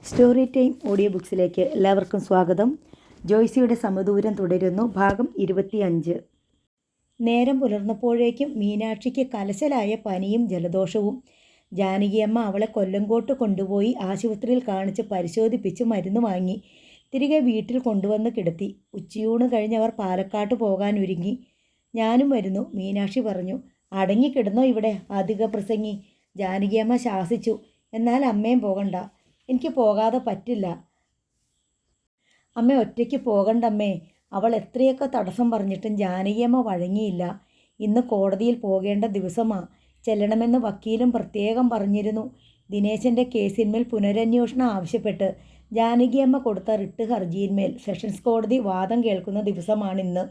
Story time audio ബുക്സിലേക്ക് എല്ലാവർക്കും സ്വാഗതം. ജോയ്സിയുടെ സമദൂരം തുടരുന്നു. ഭാഗം 25. നേരം പുലർന്നപ്പോഴേക്കും മീനാക്ഷിക്ക് കലശലായ പനിയും ജലദോഷവും. ജാനകിയമ്മ അവളെ കൊല്ലങ്കോട്ട് കൊണ്ടുപോയി ആശുപത്രിയിൽ കാണിച്ച് പരിശോധിപ്പിച്ച് മരുന്ന് വാങ്ങി തിരികെ വീട്ടിൽ കൊണ്ടുവന്ന് കിടത്തി. ഉച്ചയൂണ് കഴിഞ്ഞവർ പാലക്കാട്ട് പോകാൻ ഒരുങ്ങി. ഞാനും വരുന്നു, മീനാക്ഷി പറഞ്ഞു. അടങ്ങിക്കിടന്നോ ഇവിടെ അധിക പ്രസംഗി, ജാനകിയമ്മ ശാസിച്ചു. എന്നാൽ അമ്മയും പോകണ്ട. എനിക്ക് പോകാതെ പറ്റില്ല അമ്മ, ഒറ്റയ്ക്ക് പോകണ്ടമ്മേ. അവൾ എത്രയൊക്കെ തടസ്സം പറഞ്ഞിട്ടും ജാനകിയമ്മ വഴങ്ങിയില്ല. ഇന്ന് കോടതിയിൽ പോകേണ്ട ദിവസമാ, ചെല്ലണമെന്ന് വക്കീലും പ്രത്യേകം പറഞ്ഞിരുന്നു. ദിനേശൻ്റെ കേസിന്മേൽ പുനരന്വേഷണം ആവശ്യപ്പെട്ട് ജാനകിയമ്മ കൊടുത്ത റിട്ട് ഹർജിയിന്മേൽ സെഷൻസ് കോടതി വാദം കേൾക്കുന്ന ദിവസമാണിന്ന്.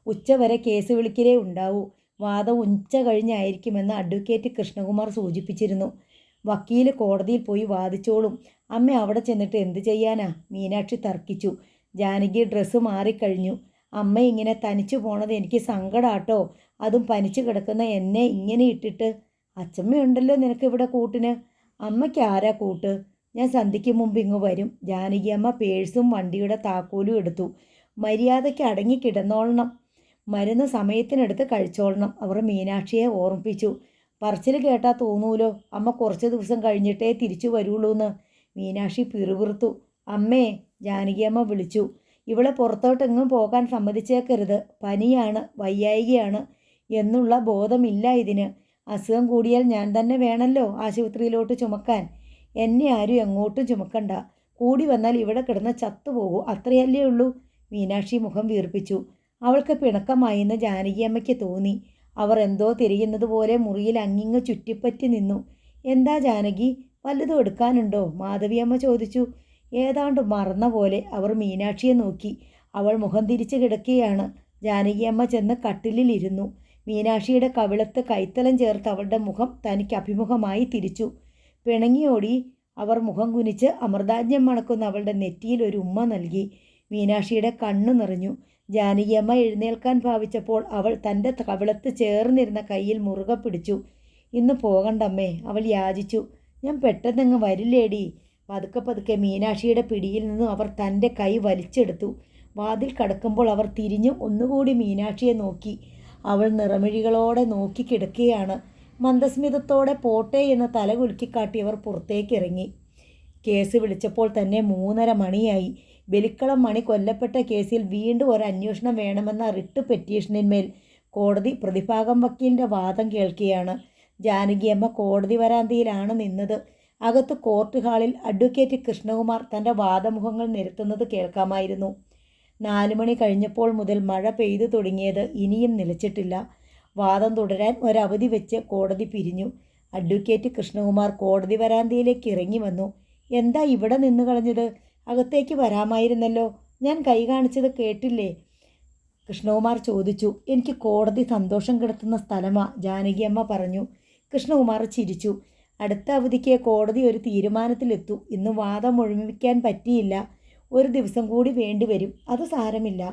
ഉച്ചവരെ കേസ് വിളിക്കലേ ഉണ്ടാവൂ. വാദം ഉച്ച കഴിഞ്ഞായിരിക്കുമെന്ന് അഡ്വക്കേറ്റ് കൃഷ്ണകുമാർ സൂചിപ്പിച്ചിരുന്നു. വക്കീൽ കോടതിയിൽ പോയി വാദിച്ചോളും. അമ്മ അവിടെ ചെന്നിട്ട് എന്ത് ചെയ്യാനാ, മീനാക്ഷി തർക്കിച്ചു. ജാനകി ഡ്രസ്സ് മാറിക്കഴിഞ്ഞു. അമ്മ ഇങ്ങനെ തനിച്ചു പോണത് എനിക്ക് സങ്കടാട്ടോ, അതും പനിച്ചു കിടക്കുന്ന എന്നെ ഇങ്ങനെ ഇട്ടിട്ട്. അച്ചമ്മയുണ്ടല്ലോ നിനക്കിവിടെ കൂട്ടിന്. അമ്മയ്ക്ക് ആരാ കൂട്ട്? ഞാൻ സന്ധ്യയ്ക്ക് മുമ്പ് ഇങ്ങ് വരും. ജാനകിയമ്മ പേഴ്സും വണ്ടിയുടെ താക്കോലും എടുത്തു. മര്യാദയ്ക്ക് അടങ്ങി കിടന്നോളണം, മരുന്ന് സമയത്തിനെടുത്ത് കഴിച്ചോളണം, അവർ മീനാക്ഷിയെ ഓർമ്മിപ്പിച്ചു. പറച്ചിൽ കേട്ടാൽ തോന്നൂലോ അമ്മ കുറച്ച് ദിവസം കഴിഞ്ഞിട്ടേ തിരിച്ചു വരുള്ളൂന്ന്. മീനാക്ഷി പിറുപിറുത്തു. അമ്മേ, ജാനകിയമ്മ വിളിച്ചു. ഇവളെ പുറത്തോട്ടെങ്ങും പോകാൻ സമ്മതിച്ചേക്കരുത്. പനിയാണ്, വയ്യായികയാണ് എന്നുള്ള ബോധമില്ല ഇതിന്. അസുഖം കൂടിയാൽ ഞാൻ തന്നെ വേണമല്ലോ ആശുപത്രിയിലോട്ട് ചുമക്കാൻ. എന്നെ ആരും എങ്ങോട്ടും ചുമക്കണ്ട. കൂടി വന്നാൽ ഇവിടെ കിടന്ന് ചത്തുപോകൂ, അത്രയല്ലേ ഉള്ളൂ. മീനാക്ഷി മുഖം വീർപ്പിച്ചു. അവൾക്ക് പിണക്കമായെന്ന് ജാനകിയമ്മയ്ക്ക് തോന്നി. അവർ എന്തോ തിരയുന്നത് പോലെ മുറിയിൽ അങ്ങിങ്ങ് ചുറ്റിപ്പറ്റി നിന്നു. എന്താ ജാനകി, വല്ലതും എടുക്കാനുണ്ടോ? മാധവിയമ്മ ചോദിച്ചു. ഏതാണ്ട് മറന്ന പോലെ അവർ മീനാക്ഷിയെ നോക്കി. അവൾ മുഖം തിരിച്ച് കിടക്കുകയാണ്. ജാനകിയമ്മ ചെന്ന് കട്ടിലിൽ ഇരുന്നു. മീനാക്ഷിയുടെ കവിളത്ത് കൈത്തലം ചേർത്ത് അവളുടെ മുഖം തനിക്ക് അഭിമുഖമായി തിരിച്ചു. പിണങ്ങിയോടി. അവർ മുഖം കുനിച്ച് അമൃതാജ്ഞം മണക്കുന്ന അവളുടെ നെറ്റിയിൽ ഒരു ഉമ്മ നൽകി. മീനാക്ഷിയുടെ കണ്ണു നിറഞ്ഞു. ജാനകിയമ്മ എഴുന്നേൽക്കാൻ ഭാവിച്ചപ്പോൾ അവൾ തൻ്റെ കവിളത്ത് ചേർന്നിരുന്ന കയ്യിൽ മുറുകെ പിടിച്ചു. ഇന്ന് പോകണ്ടമ്മേ, അവൾ യാചിച്ചു. ഞാൻ പെട്ടെന്നങ്ങ് വരില്ലേടി. പതുക്കെ പതുക്കെ മീനാക്ഷിയുടെ പിടിയിൽ നിന്നും അവർ തൻ്റെ കൈ വലിച്ചെടുത്തു. വാതിൽ കടക്കുമ്പോൾ അവർ തിരിഞ്ഞു ഒന്നുകൂടി മീനാക്ഷിയെ നോക്കി. അവൾ നിറമിഴികളോടെ നോക്കി കിടക്കുകയാണ്. മന്ദസ്മിതത്തോടെ പോട്ടെ എന്ന് തല കുലുക്കിക്കാട്ടിയവർ പുറത്തേക്കിറങ്ങി. കേസ് വിളിച്ചപ്പോൾ തന്നെ 3:30 മണിയായി. ബലിക്കളം മണി കൊല്ലപ്പെട്ട കേസിൽ വീണ്ടും ഒരു അന്വേഷണം വേണമെന്ന റിട്ട് പെറ്റീഷനിന്മേൽ കോടതി പ്രതിഭാഗം വക്കീലിൻ്റെ വാദം കേൾക്കുകയാണ്. ജാനകിയമ്മ കോടതി വരാന്തയിലാണ് നിന്നത്. അകത്ത് കോർട്ട് ഹാളിൽ അഡ്വക്കേറ്റ് കൃഷ്ണകുമാർ തൻ്റെ വാദമുഖങ്ങൾ നിരത്തുന്നത് കേൾക്കാമായിരുന്നു. 4 മണി കഴിഞ്ഞപ്പോൾ മുതൽ മഴ പെയ്തു തുടങ്ങിയത് ഇനിയും നിലച്ചിട്ടില്ല. വാദം തുടരാൻ ഒരവധി വെച്ച് കോടതി പിരിഞ്ഞു. അഡ്വക്കേറ്റ് കൃഷ്ണകുമാർ കോടതി വരാന്തയിലേക്ക് ഇറങ്ങി വന്നു. എന്താ ഇവിടെ നിന്ന് കളഞ്ഞത്? അകത്തേക്ക് വരാമായിരുന്നല്ലോ. ഞാൻ കൈ കാണിച്ചത് കേട്ടില്ലേ? കൃഷ്ണകുമാർ ചോദിച്ചു. എനിക്ക് കോടതി സന്തോഷം കിടത്തുന്ന സ്ഥലമാ, ജാനകിയമ്മ പറഞ്ഞു. കൃഷ്ണകുമാർ ചിരിച്ചു. അടുത്ത അവധിക്ക് കോടതി ഒരു തീരുമാനത്തിലെത്തു. ഇന്ന് വാദം മുഴുമിക്കാൻ പറ്റിയില്ല. ഒരു ദിവസം കൂടി വേണ്ടിവരും. അത് സാരമില്ല,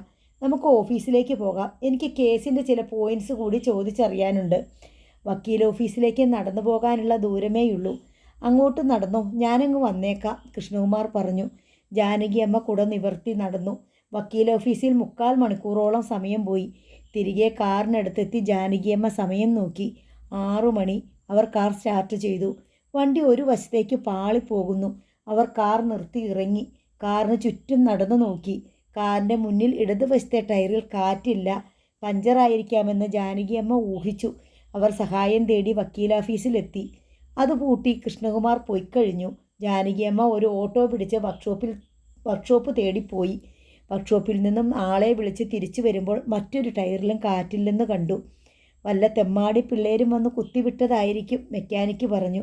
നമുക്ക് ഓഫീസിലേക്ക് പോകാം. എനിക്ക് കേസിൻ്റെ ചില പോയിൻറ്റ്സ് കൂടി ചോദിച്ചറിയാനുണ്ട്. വക്കീൽ ഓഫീസിലേക്ക് നടന്നു പോകാനുള്ള ദൂരമേയുള്ളൂ. അങ്ങോട്ട് നടന്നോ, ഞാനങ്ങ് വന്നേക്കാം, കൃഷ്ണകുമാർ പറഞ്ഞു. ജാനകിയമ്മ കുട നിവർത്തി നടന്നു. വക്കീൽ ഓഫീസിൽ 3/4 മണിക്കൂറോളം സമയം പോയി. തിരികെ കാറിനടുത്തെത്തി ജാനകിയമ്മ സമയം നോക്കി. 6 മണി. അവർ കാർ സ്റ്റാർട്ട് ചെയ്തു. വണ്ടി ഒരു വശത്തേക്ക് പാളിപ്പോകുന്നു. അവർ കാർ നിർത്തി ഇറങ്ങി. കാറിന് ചുറ്റും നടന്നു നോക്കി. കാറിൻ്റെ മുന്നിൽ ഇടതുവശത്തെ ടയറിൽ കാറ്റില്ല. പഞ്ചറായിരിക്കാമെന്ന് ജാനകിയമ്മ ഊഹിച്ചു. അവർ സഹായം തേടി വക്കീലാഫീസിലെത്തി. അത് പൂട്ടി കൃഷ്ണകുമാർ പോയിക്കഴിഞ്ഞു. ജാനകിയമ്മ ഒരു ഓട്ടോ പിടിച്ച് വർക്ക്ഷോപ്പ് തേടിപ്പോയി. വർക്ക്ഷോപ്പിൽ നിന്നും ആളെ വിളിച്ച് തിരിച്ചു വരുമ്പോൾ മറ്റൊരു ടയറിലും കാറ്റില്ലെന്ന് കണ്ടു. വല്ല തെമ്മാടി പിള്ളേരും വന്ന് കുത്തിവിട്ടതായിരിക്കും, മെക്കാനിക്ക് പറഞ്ഞു.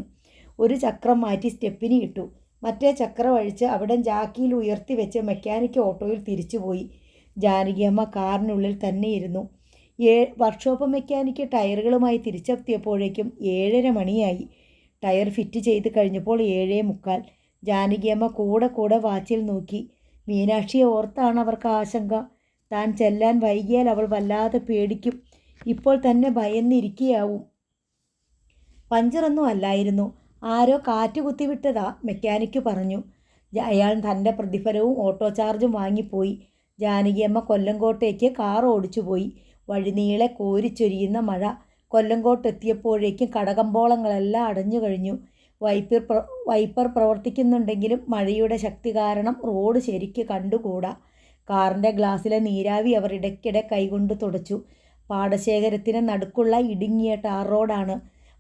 ഒരു ചക്രം മാറ്റി സ്റ്റെപ്പിനി ഇട്ടു. മറ്റേ ചക്രം അഴിച്ച് അവിടെ ജാക്കിയിൽ ഉയർത്തി വെച്ച് മെക്കാനിക്ക് ഓട്ടോയിൽ തിരിച്ചുപോയി. ജാനകിയമ്മ കാറിനുള്ളിൽ തന്നെ ഇരുന്നു. വർക്ക്ഷോപ്പ് മെക്കാനിക്ക് ടയറുകളുമായി തിരിച്ചെത്തിയപ്പോഴേക്കും 7:30 മണിയായി. ടയർ ഫിറ്റ് ചെയ്ത് കഴിഞ്ഞപ്പോൾ 7:45. ജാനകിയമ്മ കൂടെ വാച്ചിൽ നോക്കി. മീനാക്ഷിയെ ഓർത്താണ് അവർക്ക് ആശങ്ക. താൻ ചെല്ലാൻ വൈകിയാൽ അവൾ വല്ലാതെ പേടിക്കും. ഇപ്പോൾ തന്നെ ഭയന്നിരിക്കുകയാവും. പഞ്ചറൊന്നും അല്ലായിരുന്നു, ആരോ കാറ്റ് കുത്തിവിട്ടതാ, മെക്കാനിക്ക് പറഞ്ഞു. അയാൾ തൻ്റെ പ്രതിഫലവും ഓട്ടോ ചാർജും വാങ്ങിപ്പോയി. ജാനകിയമ്മ കൊല്ലങ്കോട്ടേക്ക് കാർ ഓടിച്ചു പോയി. വഴിനീളെ കോരിച്ചൊരിയുന്ന മഴ. കൊല്ലങ്കോട്ടെത്തിയപ്പോഴേക്കും കടകമ്പോളങ്ങളെല്ലാം അടഞ്ഞു കഴിഞ്ഞു. വൈപ്പർ പ്രവർത്തിക്കുന്നുണ്ടെങ്കിലും മഴയുടെ ശക്തി കാരണം റോഡ് ശരിക്ക് കണ്ടുകൂടാ. കാറിൻ്റെ ഗ്ലാസ്സിലെ നീരാവി അവർ ഇടയ്ക്കിടെ കൈകൊണ്ട് തുടച്ചു. പാടശേഖരത്തിന് നടുക്കുള്ള ഇടുങ്ങിയ ടാർ റോഡാണ്.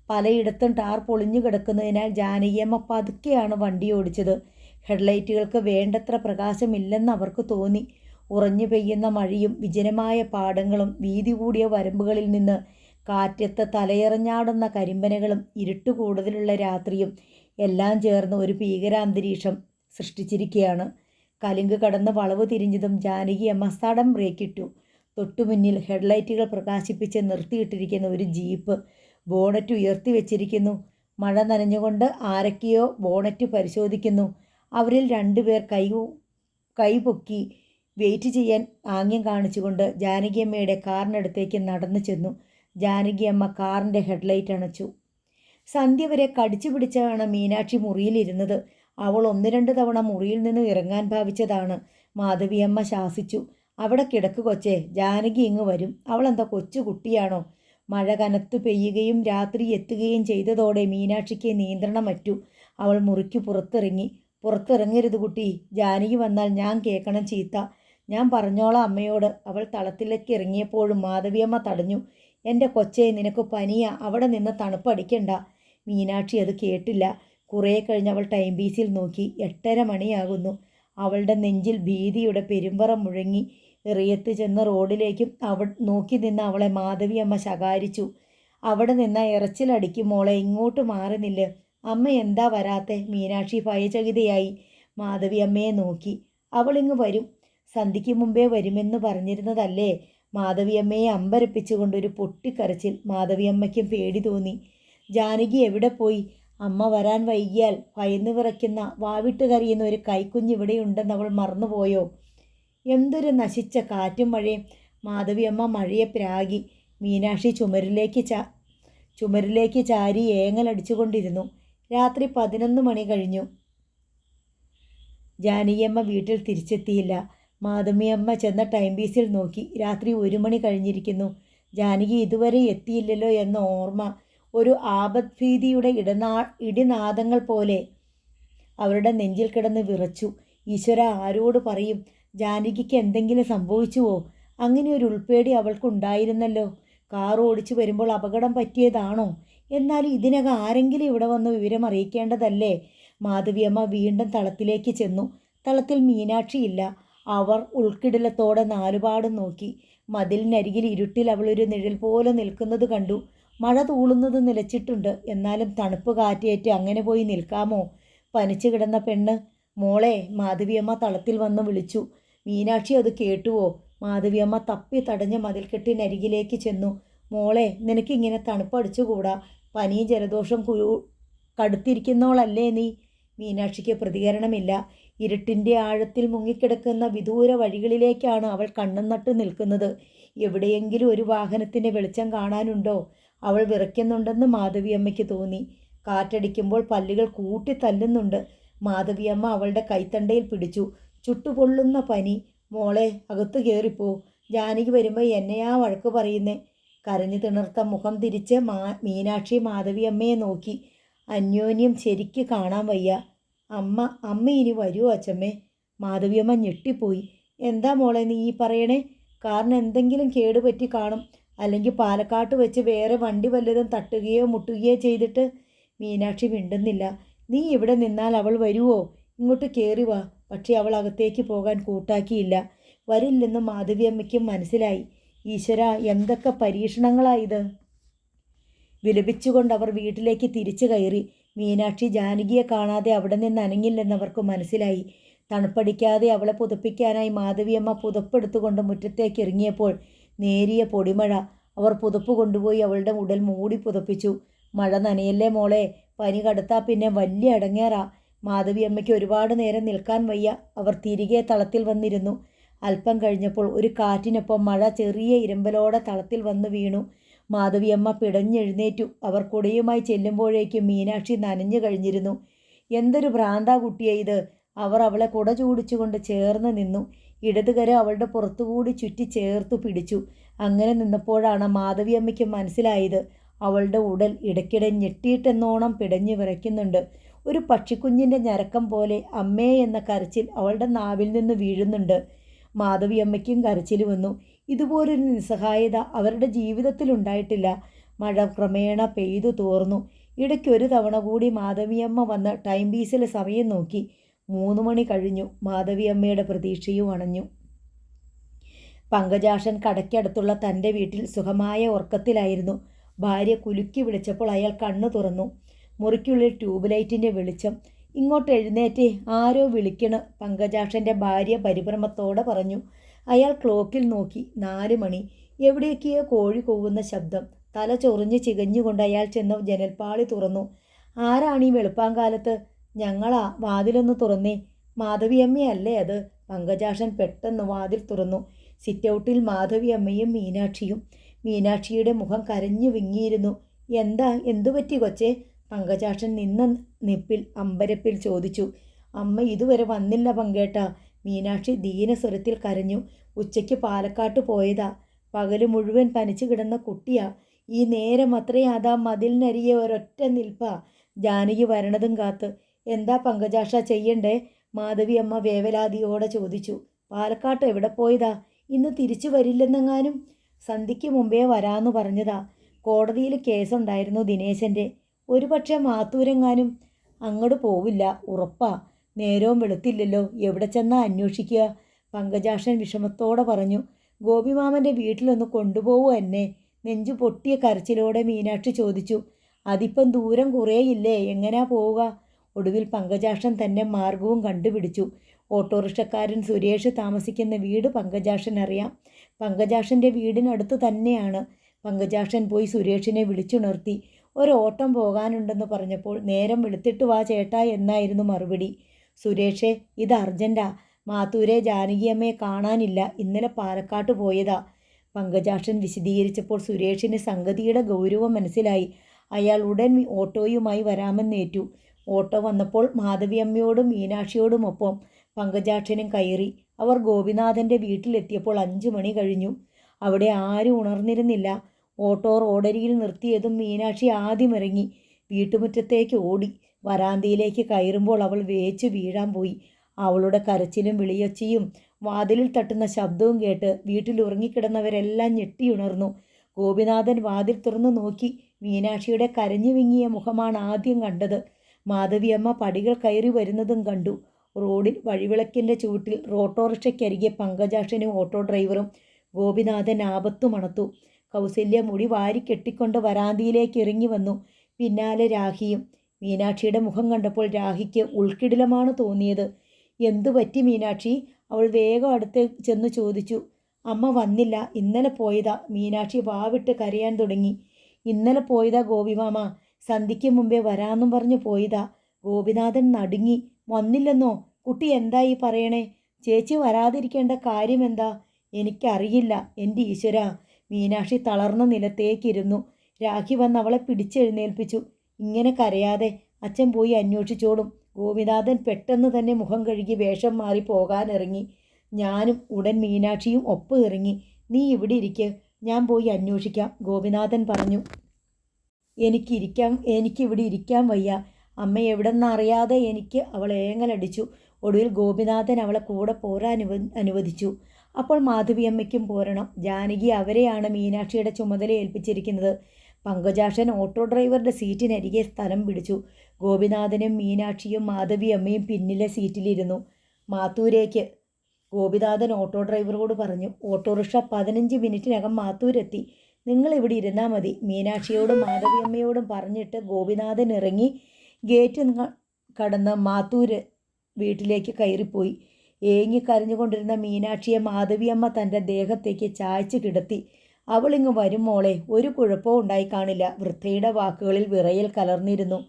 പലയിടത്തും ടാർ പൊളിഞ്ഞു കിടക്കുന്നതിനാൽ ജാനകിയമ്മ പതുക്കെയാണ് വണ്ടി ഓടിച്ചത്. ഹെഡ്ലൈറ്റുകൾക്ക് വേണ്ടത്ര പ്രകാശമില്ലെന്ന് അവർക്ക് തോന്നി. ഉറഞ്ഞു പെയ്യുന്ന മഴയും വിജനമായ പാടങ്ങളും വീതി കൂടിയ വരമ്പുകളിൽ നിന്ന് കാറ്റത്ത് തലയെറിഞ്ഞാടുന്ന കരിമ്പനകളും ഇരുട്ട് കൂടുതലുള്ള രാത്രിയും എല്ലാം ചേർന്ന് ഒരു ഭീകരാന്തരീക്ഷം സൃഷ്ടിച്ചിരിക്കുകയാണ്. കലുങ്ക് കടന്ന് വളവ് തിരിഞ്ഞതും ജാനകിയമ്മ സഡൻ ബ്രേക്കിട്ടു. തൊട്ടുമുന്നിൽ ഹെഡ്ലൈറ്റുകൾ പ്രകാശിപ്പിച്ച് നിർത്തിയിട്ടിരിക്കുന്ന ഒരു ജീപ്പ്. ബോണറ്റ് ഉയർത്തി വെച്ചിരിക്കുന്നു. മഴ നനഞ്ഞുകൊണ്ട് ആരൊക്കെയോ ബോണറ്റ് പരിശോധിക്കുന്നു. അവരിൽ 2 പേർ കൈ പൊക്കി വെയിറ്റ് ചെയ്യാൻ ആംഗ്യം കാണിച്ചുകൊണ്ട് ജാനകിയമ്മയുടെ കാറിനടുത്തേക്ക് നടന്നു ചെന്നു. ജാനകിയമ്മ കാറിൻ്റെ ഹെഡ്ലൈറ്റ് അണച്ചു. സന്ധ്യ വരെ കടിച്ചു പിടിച്ചാണ് മീനാക്ഷി മുറിയിലിരുന്നത്. അവൾ 1-2 തവണ മുറിയിൽ നിന്ന് ഇറങ്ങാൻ ഭാവിച്ചതാണ്. മാധവിയമ്മ ശാസിച്ചു. അവിടെ കിടക്ക് കൊച്ചേ, ജാനകി ഇങ്ങ് വരും. അവളെന്താ കൊച്ചു കുട്ടിയാണോ? മഴ കനത്തു പെയ്യുകയും രാത്രി എത്തുകയും ചെയ്തതോടെ മീനാക്ഷിക്ക് നിയന്ത്രണമറ്റു. അവൾ മുറിക്ക് പുറത്തിറങ്ങരുത് കുട്ടി. ജാനകി വന്നാൽ ഞാൻ കേൾക്കണം ചീത്ത. ഞാൻ പറഞ്ഞോളാം അമ്മയോട്. അവൾ തളത്തിലേക്ക് ഇറങ്ങിയപ്പോഴും മാധവിയമ്മ തടഞ്ഞു. എൻ്റെ കൊച്ചേ, നിനക്ക് പനിയാ. അവിടെ നിന്ന് തണുപ്പടിക്കണ്ട. മീനാക്ഷി അത് കേട്ടില്ല. കുറേ കഴിഞ്ഞ് അവൾ ടൈം പീസിൽ നോക്കി. 8:30 മണിയാകുന്നു. അവളുടെ നെഞ്ചിൽ ഭീതിയുടെ പെരുമ്പറ മുഴങ്ങി. എറിയത്ത് ചെന്ന് റോഡിലേക്കും നോക്കി നിന്ന് അവളെ മാധവിയമ്മ ശകാരിച്ചു. അവിടെ നിന്ന് ഇറച്ചിലടിക്കും മോളെ, ഇങ്ങോട്ട് മാറുന്നില്ല. അമ്മ എന്താ വരാത്തെ? മീനാക്ഷി ഭയചകിതയായി മാധവിയമ്മയെ നോക്കി. അവളിങ്ങ് വരും. സന്ധ്യയ്ക്ക് മുമ്പേ വരുമെന്ന് പറഞ്ഞിരുന്നതല്ലേ? മാധവിയമ്മയെ അമ്പരപ്പിച്ചുകൊണ്ടൊരു പൊട്ടിക്കരച്ചിൽ. മാധവിയമ്മയ്ക്കും പേടി തോന്നി. ജാനകി എവിടെ പോയി? അമ്മ വരാൻ വൈകിയാൽ ഭയന്ന് വിറയ്ക്കുന്ന വാവിട്ട് കരയുന്ന ഒരു കൈക്കുഞ്ഞ് ഇവിടെയുണ്ടെന്ന് അവൾ മറന്നുപോയോ? എന്തൊരു നശിച്ച കാറ്റും മഴയും! മാധവിയമ്മ മഴയെ പ്രാഗി. മീനാക്ഷി ചുമരിലേക്ക് ചാരി ഏങ്ങലടിച്ചുകൊണ്ടിരുന്നു. രാത്രി 11 മണി കഴിഞ്ഞു. ജാനകിയമ്മ വീട്ടിൽ തിരിച്ചെത്തിയില്ല. മാധവിയമ്മ ചെന്ന ടൈം പീസിൽ നോക്കി. രാത്രി 1 മണി കഴിഞ്ഞിരിക്കുന്നു. ജാനകി ഇതുവരെ എത്തിയില്ലല്ലോ എന്ന ഓർമ്മ ഒരു ആപദ്ഭീതിയുടെ ഇടിനാദങ്ങൾ പോലെ അവരുടെ നെഞ്ചിൽ കിടന്ന് വിറച്ചു. ഈശ്വര, ആരോട് പറയും? ജാനകിക്ക് എന്തെങ്കിലും സംഭവിച്ചുവോ? അങ്ങനെ ഒരു ഉൾപ്പേടി അവൾക്കുണ്ടായിരുന്നല്ലോ. കാർ ഓടിച്ചു വരുമ്പോൾ അപകടം പറ്റിയതാണോ? എന്നാൽ ഇതിനകം ആരെങ്കിലും ഇവിടെ വന്ന് വിവരം അറിയിക്കേണ്ടതല്ലേ? മാധവിയമ്മ വീണ്ടും തളത്തിലേക്ക് ചെന്നു. തളത്തിൽ മീനാക്ഷിയില്ല. അവർ ഉൾക്കിടിലത്തോടെ നാലുപാടും നോക്കി. മതിലിനരികിൽ ഇരുട്ടിൽ അവളൊരു നിഴൽ പോലെ നിൽക്കുന്നത് കണ്ടു. മഴ തൂളുന്നത് നിലച്ചിട്ടുണ്ട്. എന്നാലും തണുപ്പ് കാറ്റേറ്റ് അങ്ങനെ പോയി നിൽക്കാമോ? പനിച്ചു കിടന്ന പെണ്ണ്. മോളെ, മാധവിയമ്മ തളത്തിൽ വന്ന് വിളിച്ചു. മീനാക്ഷി അത് കേട്ടുവോ? മാധവിയമ്മ തപ്പി തടഞ്ഞ മതിൽക്കെട്ടിനരികിലേക്ക് ചെന്നു. മോളെ, നിനക്കിങ്ങനെ തണുപ്പടിച്ചുകൂടാ. പനിയും ജലദോഷം കടുത്തിരിക്കുന്നോളല്ലേ നീ? മീനാക്ഷിക്ക് പ്രതികരണമില്ല. ഇരുട്ടിൻ്റെ ആഴത്തിൽ മുങ്ങിക്കിടക്കുന്ന വിദൂര വഴികളിലേക്കാണ് അവൾ കണ്ണും നട്ട് നിൽക്കുന്നത്. എവിടെയെങ്കിലും ഒരു വാഹനത്തിൻ്റെ വെളിച്ചം കാണാനുണ്ടോ? അവൾ വിറയ്ക്കുന്നുണ്ടെന്ന് മാധവിയമ്മയ്ക്ക് തോന്നി. കാറ്റടിക്കുമ്പോൾ പല്ലുകൾ കൂട്ടി തല്ലുന്നുണ്ട്. മാധവിയമ്മ അവളുടെ കൈത്തണ്ടയിൽ പിടിച്ചു. ചുട്ടുപൊള്ളുന്ന പനി. മോളെ, അകത്ത് കയറിപ്പോ. ജാനകി വരുമ്പോൾ എന്നെയാ വഴക്ക് പറയുന്നേ. കരഞ്ഞു തിണർത്ത മുഖം തിരിച്ച് മീനാക്ഷി മാധവിയമ്മയെ നോക്കി. അന്യോന്യം ശരിക്ക് കാണാൻ വയ്യ. അമ്മ ഇനി വരുമോ അച്ചമ്മേ? മാധവിയമ്മ ഞെട്ടിപ്പോയി. എന്താ മോളെ നീ ഈ പറയണേ? കാറിന് എന്തെങ്കിലും കേടുപറ്റി കാണും. അല്ലെങ്കിൽ പാലക്കാട്ട് വെച്ച് വേറെ വണ്ടി വല്ലതും തട്ടുകയോ മുട്ടുകയോ ചെയ്തിട്ട്. മീനാക്ഷി മിണ്ടുന്നില്ല. നീ ഇവിടെ നിന്നാൽ അവൾ വരുമോ? ഇങ്ങോട്ട് കയറി വാ. പക്ഷേ അവൾ അകത്തേക്ക് പോകാൻ കൂട്ടാക്കിയില്ല. വരില്ലെന്ന് മാധവിയമ്മയ്ക്കും മനസ്സിലായി. ഈശ്വര, എന്തൊക്കെ പരീക്ഷണങ്ങളായത്! വിലപിച്ചുകൊണ്ട് അവർ വീട്ടിലേക്ക് തിരിച്ചു കയറി. മീനാക്ഷി ജാനകിയെ കാണാതെ അവിടെ നിന്ന് അനങ്ങില്ലെന്നവർക്ക് മനസ്സിലായി. തണുപ്പടിക്കാതെ അവളെ പുതപ്പിക്കാനായി മാധവിയമ്മ പുതപ്പെടുത്തുകൊണ്ട് മുറ്റത്തേക്ക് ഇറങ്ങിയപ്പോൾ നേരിയ പൊടിമഴ. അവർ പുതപ്പ് കൊണ്ടുപോയി അവളുടെ ഉടൽ മൂടി പുതപ്പിച്ചു. മഴ നനയല്ലേ മോളെ, പനി കടുത്താൽ പിന്നെ വലിയ അടങ്ങേറാ. മാധവിയമ്മയ്ക്ക് ഒരുപാട് നേരം നിൽക്കാൻ വയ്യ. അവർ തിരികെ തളത്തിൽ വന്നിരുന്നു. അല്പം കഴിഞ്ഞപ്പോൾ ഒരു കാറ്റിനൊപ്പം മഴ ചെറിയ ഇരമ്പലോടെ തളത്തിൽ വന്നു വീണു. മാധവിയമ്മ പിടഞ്ഞെഴുന്നേറ്റു. അവർ കുടയുമായി ചെല്ലുമ്പോഴേക്കും മീനാക്ഷി നനഞ്ഞു കഴിഞ്ഞിരുന്നു. എന്തൊരു ഭ്രാന്താ കുട്ടിയെ ഇത്! അവർ അവളെ കുട ചൂടിച്ചുകൊണ്ട് ചേർന്ന് നിന്നു. ഇടതുകര അവളുടെ പുറത്തുകൂടി ചുറ്റി ചേർത്തു പിടിച്ചു. അങ്ങനെ നിന്നപ്പോഴാണ് മാധവിയമ്മയ്ക്ക് മനസ്സിലായത് അവളുടെ ഉടൽ ഇടയ്ക്കിടെ ഞെട്ടിയിട്ടെന്നോണം പിടഞ്ഞു വിറയ്ക്കുന്നുണ്ട്. ഒരു പക്ഷിക്കുഞ്ഞിൻ്റെ ഞരക്കം പോലെ അമ്മേ എന്ന കരച്ചിൽ അവളുടെ നാവിൽ നിന്ന് വീഴുന്നുണ്ട്. മാധവിയമ്മയ്ക്കും കരച്ചിൽ വന്നു. ഇതുപോലൊരു നിസ്സഹായത അവരുടെ ജീവിതത്തിലുണ്ടായിട്ടില്ല. മഴ ക്രമേണ പെയ്തു തോർന്നു. ഇടയ്ക്കൊരു തവണ കൂടി മാധവിയമ്മ വന്ന് ടൈം പീസിലെ സമയം നോക്കി. 3 മണി കഴിഞ്ഞു. മാധവിയമ്മയുടെ പ്രതീക്ഷയും അണഞ്ഞു. പങ്കജാക്ഷൻ കടയ്ക്കടുത്തുള്ള തൻ്റെ വീട്ടിൽ സുഖമായ ഉറക്കത്തിലായിരുന്നു. ഭാര്യ കുലുക്കി വിളിച്ചപ്പോൾ അയാൾ കണ്ണു തുറന്നു. മുറിക്കുള്ളിൽ ട്യൂബ് ലൈറ്റിൻ്റെ വെളിച്ചം. "ഇങ്ങോട്ട് എഴുന്നേറ്റേ, ആരോ വിളിക്കണ്," പങ്കജാക്ഷൻ്റെ ഭാര്യ പരിഭ്രമത്തോടെ പറഞ്ഞു. അയാൾ ക്ലോക്കിൽ നോക്കി. 4 മണി. എവിടേക്കെയോ കോഴി കൂവുന്ന ശബ്ദം. തല ചൊറിഞ്ഞ് ചികഞ്ഞുകൊണ്ട് അയാൾ ചെന്ന് ജനൽപ്പാളി തുറന്നു. "ആരാണ് ഈ വെളുപ്പാങ്കാലത്ത്?" "ഞങ്ങളാ, വാതിലൊന്ന് തുറന്നേ." "മാധവിയമ്മയല്ലേ അത്?" പങ്കജാക്ഷൻ പെട്ടെന്ന് വാതിൽ തുറന്നു. സിറ്റൗട്ടിൽ മാധവിയമ്മയും മീനാക്ഷിയും. മീനാക്ഷിയുടെ മുഖം കരഞ്ഞു വിങ്ങിയിരുന്നു. എന്തുപറ്റി കൊച്ചേ?" പങ്കജാക്ഷൻ നിന്ന നിപ്പിൽ അമ്പരപ്പിൽ ചോദിച്ചു. "അമ്മ ഇതുവരെ വന്നില്ല പങ്കേട്ടാ." മീനാക്ഷി ദീനസ്വരത്തിൽ കരഞ്ഞു. "ഉച്ചയ്ക്ക് പാലക്കാട്ട് പോയതാ. പകല് മുഴുവൻ പനിച്ചു കിടന്ന കുട്ടിയാ. ഈ നേരം അത്രയും അതാ മതിലിനരികെ ഒരൊറ്റ നിൽപ്പാ, ജാനകി വരണതും കാത്ത്." "എന്താ പങ്കജാക്ഷ ചെയ്യണ്ടേ?" മാധവിയമ്മ വേവലാതിയോടെ ചോദിച്ചു. "പാലക്കാട്ട് എവിടെ പോയതാ? ഇന്ന് തിരിച്ചു വരില്ലെന്നെങ്ങാനും?" "സന്ധ്യയ്ക്ക് മുമ്പേ വരാമെന്ന് പറഞ്ഞതാ. കോടതിയിൽ കേസുണ്ടായിരുന്നു ദിനേശൻ്റെ. ഒരുപക്ഷെ മാത്തൂരെങ്ങാനും." "അങ്ങോട്ട് പോവില്ല, ഉറപ്പാ. നേരവും വെളുത്തില്ലല്ലോ, എവിടെ ചെന്നാ അന്വേഷിക്കുക?" പങ്കജാക്ഷൻ വിഷമത്തോടെ പറഞ്ഞു. "ഗോപിമാമൻ്റെ വീട്ടിലൊന്ന് കൊണ്ടുപോവൂ എന്നെ?" നെഞ്ചു പൊട്ടിയ കരച്ചിലോടെ മീനാക്ഷി ചോദിച്ചു. "അതിപ്പം ദൂരം കുറേയില്ലേ, എങ്ങനെയാ പോവുക?" ഒടുവിൽ പങ്കജാക്ഷൻ തന്നെ മാർഗവും കണ്ടുപിടിച്ചു. ഓട്ടോറിക്ഷക്കാരൻ സുരേഷ് താമസിക്കുന്ന വീട് പങ്കജാക്ഷൻ അറിയാം. പങ്കജാക്ഷൻ്റെ വീടിനടുത്ത് തന്നെയാണ്. പങ്കജാക്ഷൻ പോയി സുരേഷിനെ വിളിച്ചുണർത്തി. "ഒരോട്ടം പോകാനുണ്ടെന്ന് പറഞ്ഞപ്പോൾ നേരം വെളുത്തിട്ട് വാ ചേട്ടാ" എന്നായിരുന്നു മറുപടി. "സുരേഷേ, ഇത് അർജൻറ്റാ. മാത്തൂരെ ജാനകിയമ്മയെ കാണാനില്ല. ഇന്നലെ പാലക്കാട്ട് പോയതാ." പങ്കജാക്ഷൻ വിശദീകരിച്ചപ്പോൾ സുരേഷിന് സംഗതിയുടെ ഗൗരവം മനസ്സിലായി. അയാൾ ഉടൻ ഓട്ടോയുമായി വരാമെന്നേറ്റു. ഓട്ടോ വന്നപ്പോൾ മാധവിയമ്മയോടും മീനാക്ഷിയോടുമൊപ്പം പങ്കജാക്ഷനും കയറി. അവർ ഗോപിനാഥൻ്റെ വീട്ടിലെത്തിയപ്പോൾ 5 മണി കഴിഞ്ഞു. അവിടെ ആരും ഉണർന്നിരുന്നില്ല. ഓട്ടോ റോഡരികിൽ നിർത്തിയതും മീനാക്ഷി ആദ്യം ഇറങ്ങി വീട്ടുമുറ്റത്തേക്ക് ഓടി. വരാന്തയിലേക്ക് കയറുമ്പോൾ അവൾ വേച്ചു വീഴാൻ പോയി. അവളുടെ കരച്ചിലും വിളിയൊച്ചയും വാതിലിൽ തട്ടുന്ന ശബ്ദവും കേട്ട് വീട്ടിൽ ഉറങ്ങിക്കിടന്നവരെല്ലാം ഞെട്ടിയുണർന്നു. ഗോപിനാഥൻ വാതിൽ തുറന്നു നോക്കി. മീനാക്ഷിയുടെ കരഞ്ഞു വിങ്ങിയ മുഖമാണ് ആദ്യം കണ്ടത്. മാധവിയമ്മ പടികൾ കയറി വരുന്നതും കണ്ടു. റോഡിൽ വഴിവിളക്കിൻ്റെ ചുവട്ടിൽ ഓട്ടോറിക്ഷയ്ക്കരികെ പങ്കജാക്ഷനും ഓട്ടോ ഡ്രൈവറും. ഗോപിനാഥൻ ആപത്തു മണത്തു. കൗസല്യ മുടി വാരിക്കെട്ടിക്കൊണ്ട് വരാന്തിയിലേക്ക് ഇറങ്ങി വന്നു. പിന്നാലെ രാഹിയും. മീനാക്ഷിയുടെ മുഖം കണ്ടപ്പോൾ രാഹിക്ക് ഉൾക്കിടിലമാണ് തോന്നിയത്. "എന്തു പറ്റി മീനാക്ഷി?" അവൾ വേഗം അടുത്ത് ചെന്ന് ചോദിച്ചു. "അമ്മ വന്നില്ല, ഇന്നലെ പോയതാ." മീനാക്ഷി വാവിട്ട് കരയാൻ തുടങ്ങി. "ഇന്നലെ പോയതാ ഗോപിമാമ, സന്ധ്യയ്ക്ക് മുമ്പേ വരാമെന്നും പറഞ്ഞ് പോയതാ." ഗോപിനാഥൻ നടുങ്ങി. "വന്നില്ലെന്നോ? കുട്ടി എന്തായി പറയണേ? ചേച്ചി വരാതിരിക്കേണ്ട കാര്യമെന്താ?" "എനിക്കറിയില്ല എൻ്റെ ഈശ്വരാ." മീനാക്ഷി തളർന്ന നിലത്തേക്കിരുന്നു. രാഖി വന്ന് അവളെ പിടിച്ചെഴുന്നേൽപ്പിച്ചു. "ഇങ്ങനെ കരയാതെ, അച്ഛൻ പോയി അന്വേഷിച്ചോളും." ഗോപിനാഥൻ പെട്ടെന്ന് തന്നെ മുഖം കഴുകി വേഷം മാറി പോകാനിറങ്ങി. ഞാനും ഉടൻ മീനാക്ഷിയും ഒപ്പം ഇറങ്ങി. "നീ ഇവിടെ ഇരിക്ക്, ഞാൻ പോയി അന്വേഷിക്കാം," ഗോപിനാഥൻ പറഞ്ഞു. എനിക്കിവിടെ ഇരിക്കാൻ വയ്യ. അമ്മ എവിടെന്നറിയാതെ അവൾ ഏങ്ങലടിച്ചു. ഒടുവിൽ ഗോപിനാഥൻ അവളെ കൂടെ പോരാൻ അനുവദിച്ചു. "അപ്പോൾ മാധവിയമ്മയ്ക്കും പോരണം. ജാനകി അവരെയാണ് മീനാക്ഷിയുടെ ചുമതല ഏൽപ്പിച്ചിരിക്കുന്നത്." പങ്കജാക്ഷൻ ഓട്ടോ ഡ്രൈവറുടെ സീറ്റിനരികെ സ്ഥലം പിടിച്ചു. ഗോപിനാഥനും മീനാക്ഷിയും മാധവിയമ്മയും പിന്നിലെ സീറ്റിലിരുന്നു. "മാത്തൂരേക്ക്," ഗോപിനാഥൻ ഓട്ടോ ഡ്രൈവറോട് പറഞ്ഞു. "ഓട്ടോറിക്ഷ 15 മിനിറ്റിനകം മാത്തൂരെത്തി. നിങ്ങളിവിടെ ഇരുന്നാൽ മതി." മീനാക്ഷിയോടും മാധവിയമ്മയോടും പറഞ്ഞിട്ട് ഗോപിനാഥൻ ഇറങ്ങി ഗേറ്റ് കടന്ന് മാത്തൂര് വീട്ടിലേക്ക് കയറിപ്പോയി. ഏങ്ങിക്കരഞ്ഞുകൊണ്ടിരുന്ന മീനാക്ഷിയെ മാധവിയമ്മ തൻ്റെ ദേഹത്തേക്ക് ചായ്ച്ചു കിടത്തി. "അവളിങ്ങ് വരും മോളെ, ഒരു കുഴപ്പവും ഉണ്ടായി കാണില്ല." വൃദ്ധയുടെ വാക്കുകളിൽ വിറയൽ കലർന്നിരുന്നു.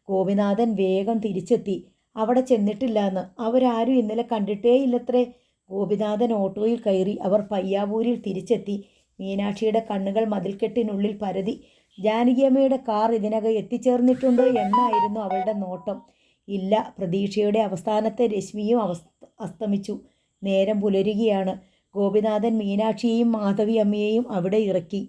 ഗോപിനാഥൻ വേഗം തിരിച്ചെത്തി. "അവിടെ ചെന്നിട്ടില്ലാന്ന്. അവരാരും ഇന്നലെ കണ്ടിട്ടേയില്ലത്രേ." ഗോപിനാഥൻ ഓട്ടോയിൽ കയറി. അവർ പയ്യാവൂരിൽ തിരിച്ചെത്തി. മീനാക്ഷിയുടെ കണ്ണുകൾ മതിൽക്കെട്ടിനുള്ളിൽ പരതി. ജാനകിയമ്മയുടെ കാർ ഇതിനകം എത്തിച്ചേർന്നിട്ടുണ്ടോ എന്നായിരുന്നു അവളുടെ നോട്ടം. ഇല്ല. പ്രതീക്ഷയുടെ അവസാനത്തെ രശ്മിയും അസ്തമിച്ചു. നേരം പുലരുകയാണ്. ഗോപിനാഥൻ മീനാക്ഷിയെയും മാധവി അമ്മയെയും അവിടെ ഇറക്കി.